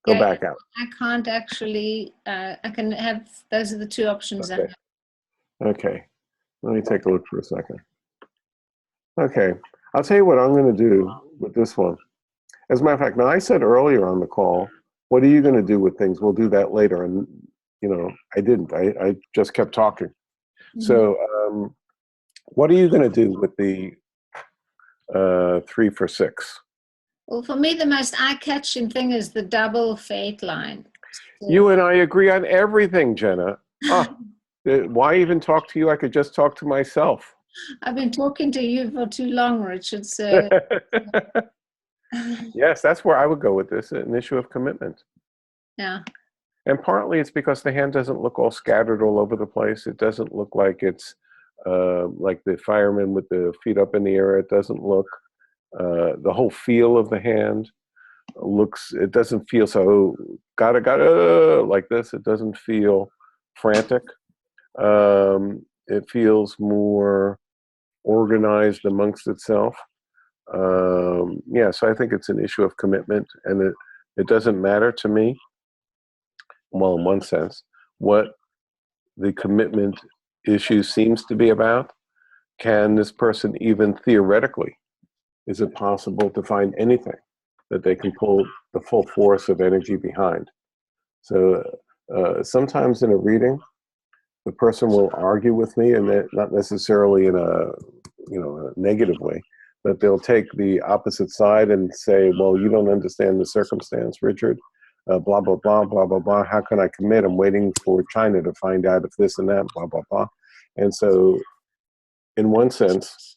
B: Go back out.
A: I can't actually, I can have, those are the 2 options.
B: Okay. Okay, let me take a look for a second. Okay, I'll tell you what I'm going to do with this one. As a matter of fact, now I said earlier on the call, what are you going to do with things? We'll do that later. And, you know, I didn't. I just kept talking. Mm-hmm. So what are you going to do with the 3 for 6?
A: Well, for me, the most eye-catching thing is the double Fait line. So,
B: you and I agree on everything, Jenna. Oh, why even talk to you? I could just talk to myself.
A: I've been talking to you for too long, Richard. So
B: yes, that's where I would go with this, an issue of commitment.
A: Yeah.
B: And partly it's because the hand doesn't look all scattered all over the place. It doesn't look like it's like the fireman with the feet up in the air. It doesn't look, the whole feel of the hand looks, it doesn't feel so gotta like this. It doesn't feel frantic. It feels more organized amongst itself. Yeah, so I think it's an issue of commitment, and it doesn't matter to me, well, in one sense, what the commitment issue seems to be about. Can this person even theoretically, is it possible to find anything that they can pull the full force of energy behind? So sometimes in a reading, the person will argue with me, and not necessarily in a negative way, but they'll take the opposite side and say, well, you don't understand the circumstance, Richard, blah, blah, blah, blah, blah, blah. How can I commit? I'm waiting for China to find out if this and that, blah, blah, blah. And so in one sense,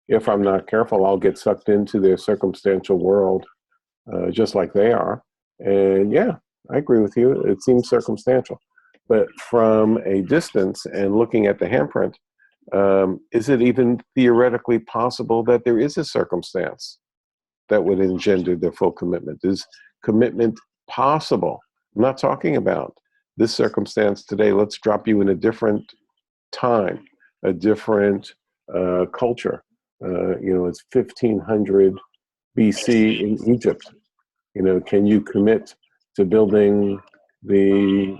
B: if I'm not careful, I'll get sucked into their circumstantial world just like they are. And yeah, I agree with you. It seems circumstantial. But from a distance and looking at the handprint, is it even theoretically possible that there is a circumstance that would engender their full commitment? Is commitment possible? I'm not talking about this circumstance today. Let's drop you in a different time, a different culture. It's 1500 BC in Egypt. Can you commit to building the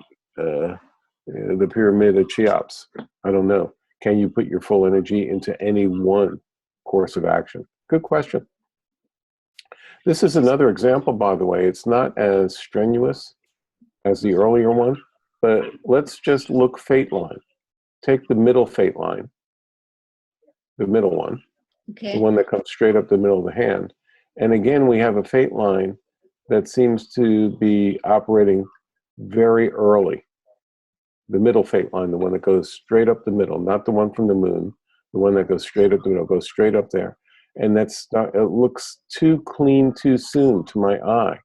B: pyramid of Cheops? I don't know. Can you put your full energy into any one course of action? Good question. This is another example, by the way. It's not as strenuous as the earlier one, but let's just look Fait line. Take the middle Fait line, the middle one, okay, the one that comes straight up the middle of the hand. And again, we have a Fait line that seems to be operating very early. The middle Fait line, the one that goes straight up the middle, not the one from the moon, the one that goes straight up the middle, goes straight up there. And it looks too clean too soon to my eye.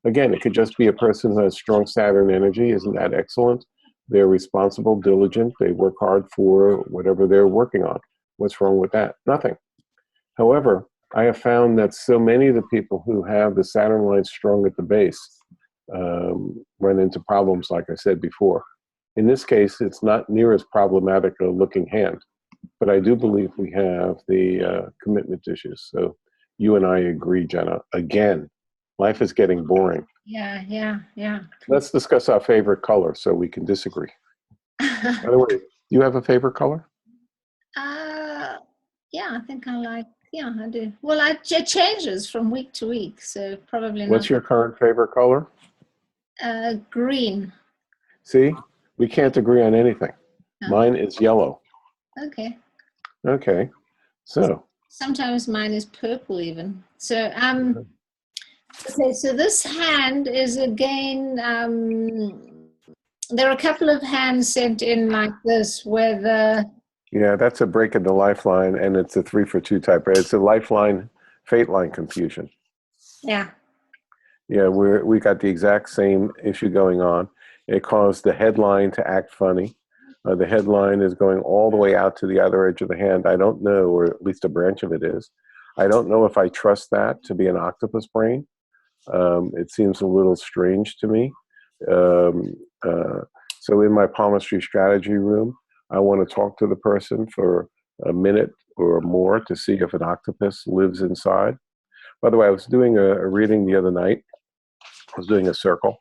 B: Again, it could just be a person who has strong Saturn energy. Isn't that excellent? They're responsible, diligent. They work hard for whatever they're working on. What's wrong with that? Nothing. However, I have found that so many of the people who have the Saturn line strong at the base run into problems, like I said before. In this case, it's not near as problematic a looking hand, but I do believe we have the commitment issues. So you and I agree, Jenna. Again, life is getting boring.
A: Yeah.
B: Let's discuss our favorite color so we can disagree. By the way, do you have a favorite color?
A: Yeah, I think I do. Well, it changes from week to week, so probably not.
B: What's your current favorite color?
A: Green.
B: See, we can't agree on anything.
A: No.
B: Mine is yellow.
A: Okay.
B: Okay, so.
A: Sometimes mine is purple even. So okay, so this hand is again, there are a couple of hands sent in like this where the...
B: Yeah, that's a break in the lifeline, and it's a 3 for 2 type. It's a lifeline, fate line confusion.
A: Yeah.
B: Yeah, we got the exact same issue going on. It caused the headline to act funny. The headline is going all the way out to the other edge of the hand. I don't know, or at least a branch of it is. I don't know if I trust that to be an octopus brain. It seems a little strange to me. So in my palmistry strategy room, I want to talk to the person for a minute or more to see if an octopus lives inside. By the way, I was doing a reading the other night. I was doing a circle,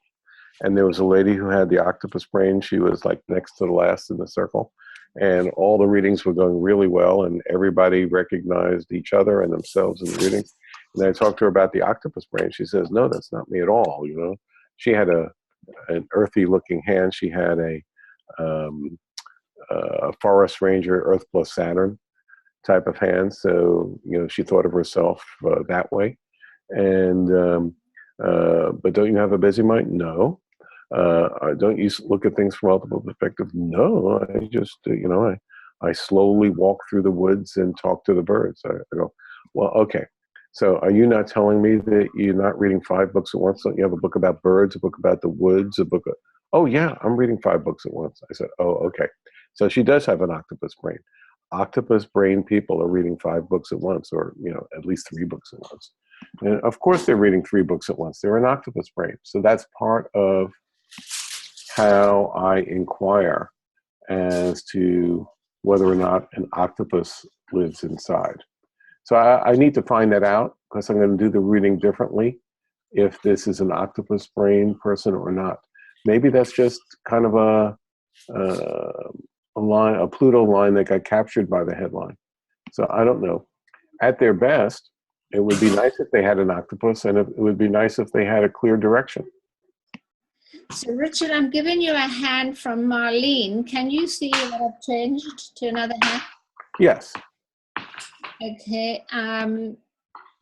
B: and there was a lady who had the octopus brain. She was like next to the last in the circle, and all the readings were going really well, and everybody recognized each other and themselves in the readings. And I talked to her about the octopus brain. She says, "No, that's not me at all." You know, she had an earthy-looking hand. She had a forest ranger, Earth plus Saturn type of hand. So, you know, she thought of herself that way. And but don't you have a busy mind? No. Don't you look at things from multiple perspectives? No. I just, you know, I slowly walk through the woods and talk to the birds. I go, well, okay. So are you not telling me that you're not reading 5 books at once? Don't you have a book about birds, a book about the woods, a book of, oh yeah, I'm reading 5 books at once. I said, oh, okay. So she does have an octopus brain. Octopus brain people are reading 5 books at once, or, you know, at least 3 books at once. And of course they're reading 3 books at once. They're an octopus brain. So that's part of how I inquire as to whether or not an octopus lives inside. So I need to find that out, because I'm going to do the reading differently if this is an octopus brain person or not. Maybe that's just kind of a line, a Pluto line that got captured by the headline. So I don't know. At their best, it would be nice if they had an octopus, and it would be nice if they had a clear direction.
A: So Richard, I'm giving you a hand from Marlene. Can you see that I've changed to another hand?
B: Yes.
A: Okay.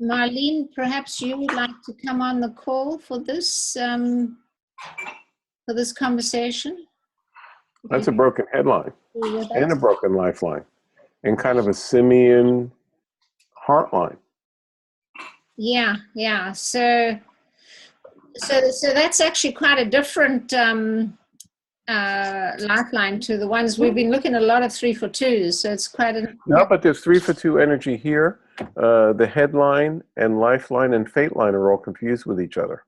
A: Marlene, perhaps you would like to come on the call for this conversation?
B: That's a broken headline and a broken lifeline and kind of a simian heartline.
A: Yeah, yeah. So that's actually quite a different lifeline to the ones we've been looking at. A lot of 3 for 2s. So it's quite a
B: no, but there's 3 for 2 energy here. The headline and lifeline and fate line are all confused with each other.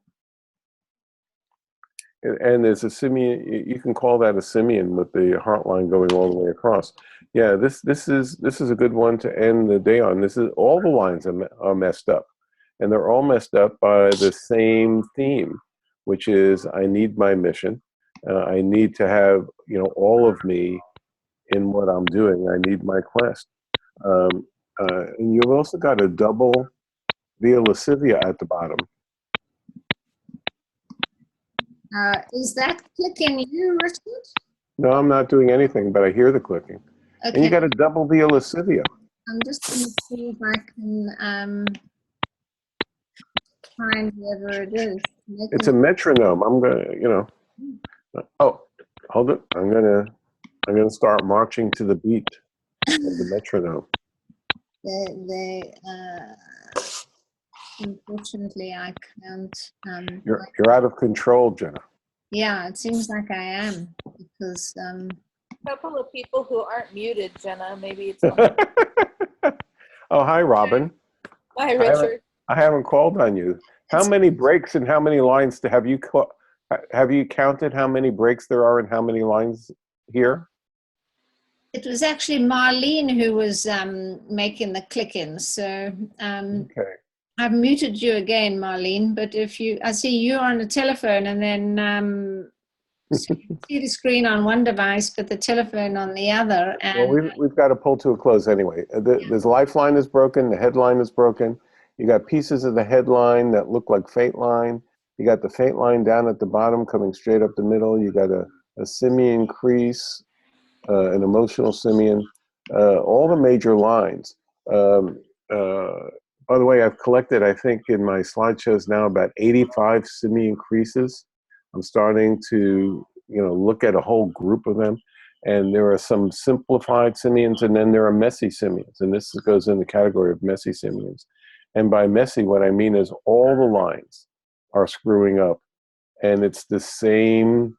B: And there's a simian. You can call that a simian with the heart line going all the way across. Yeah, this is a good one to end the day on. This is all the lines are messed up, and they're all messed up by the same theme, which is I need my mission. I need to have, you know, all of me in what I'm doing. I need my quest. And you've also got a double via lascivia at the bottom.
A: is that clicking you, Richard?
B: No, I'm not doing anything, but I hear the clicking.
A: Okay.
B: And you got a double via lascivia.
A: I'm just going to see if I can find whatever it is.
B: It's a metronome. I'm gonna, you know. Oh, hold it. I'm gonna start marching to the beat of the metronome.
A: Unfortunately, I can't.
B: You're out of control, Jenna.
A: Yeah, it seems like I am, because
E: A couple of people who aren't muted, Jenna. Maybe it's.
B: Oh, hi, Robin.
E: Hi, Richard.
B: I haven't called on you. How many breaks and how many lines have you counted? How many breaks there are and how many lines here?
A: it was actually Marlene who was making the click-in. So
B: Okay.
A: I've muted you again, Marlene. But if I see you on the telephone, and then so you can see the screen on one device, but the telephone on the other. And
B: Well, we've got to pull to a close anyway. This lifeline is broken. The headline is broken. You got pieces of the headline that look like fate line. You got the faint line down at the bottom coming straight up the middle. You got a simian crease, an emotional simian, all the major lines. By the way, I've collected, I think, in my slideshows now about 85 simian creases. I'm starting to, look at a whole group of them. And there are some simplified simians, and then there are messy simians. And this goes in the category of messy simians. And by messy, what I mean is all the lines are screwing up. And it's the same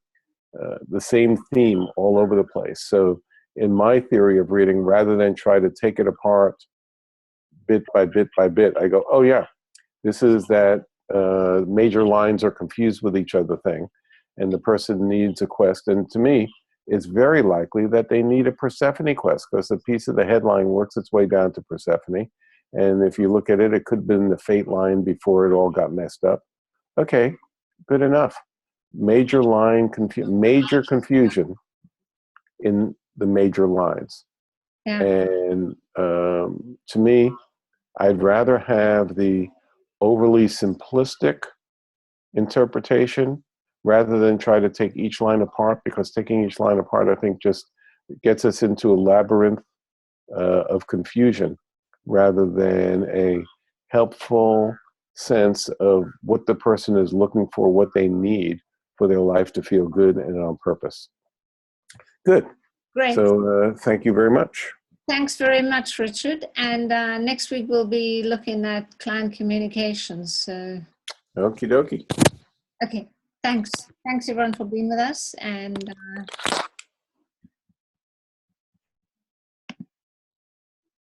B: theme all over the place. So in my theory of reading, rather than try to take it apart bit by bit by bit, I go, oh yeah, this is that major lines are confused with each other thing. And the person needs a quest. And to me, it's very likely that they need a Persephone quest, because a piece of the headline works its way down to Persephone. And if you look at it, it could have been the Fate line before it all got messed up. Okay, good enough. Major confusion in the major lines.
A: Yeah.
B: And to me, I'd rather have the overly simplistic interpretation rather than try to take each line apart, because taking each line apart, I think, just gets us into a labyrinth of confusion rather than a helpful sense of what the person is looking for, what they need for their life to feel good and on purpose. Good.
A: Great.
B: So thank you very much.
A: Thanks very much, Richard. And next week we'll be looking at client communications. So.
B: Okie dokie.
A: Okay. Thanks. Thanks everyone for being with us. And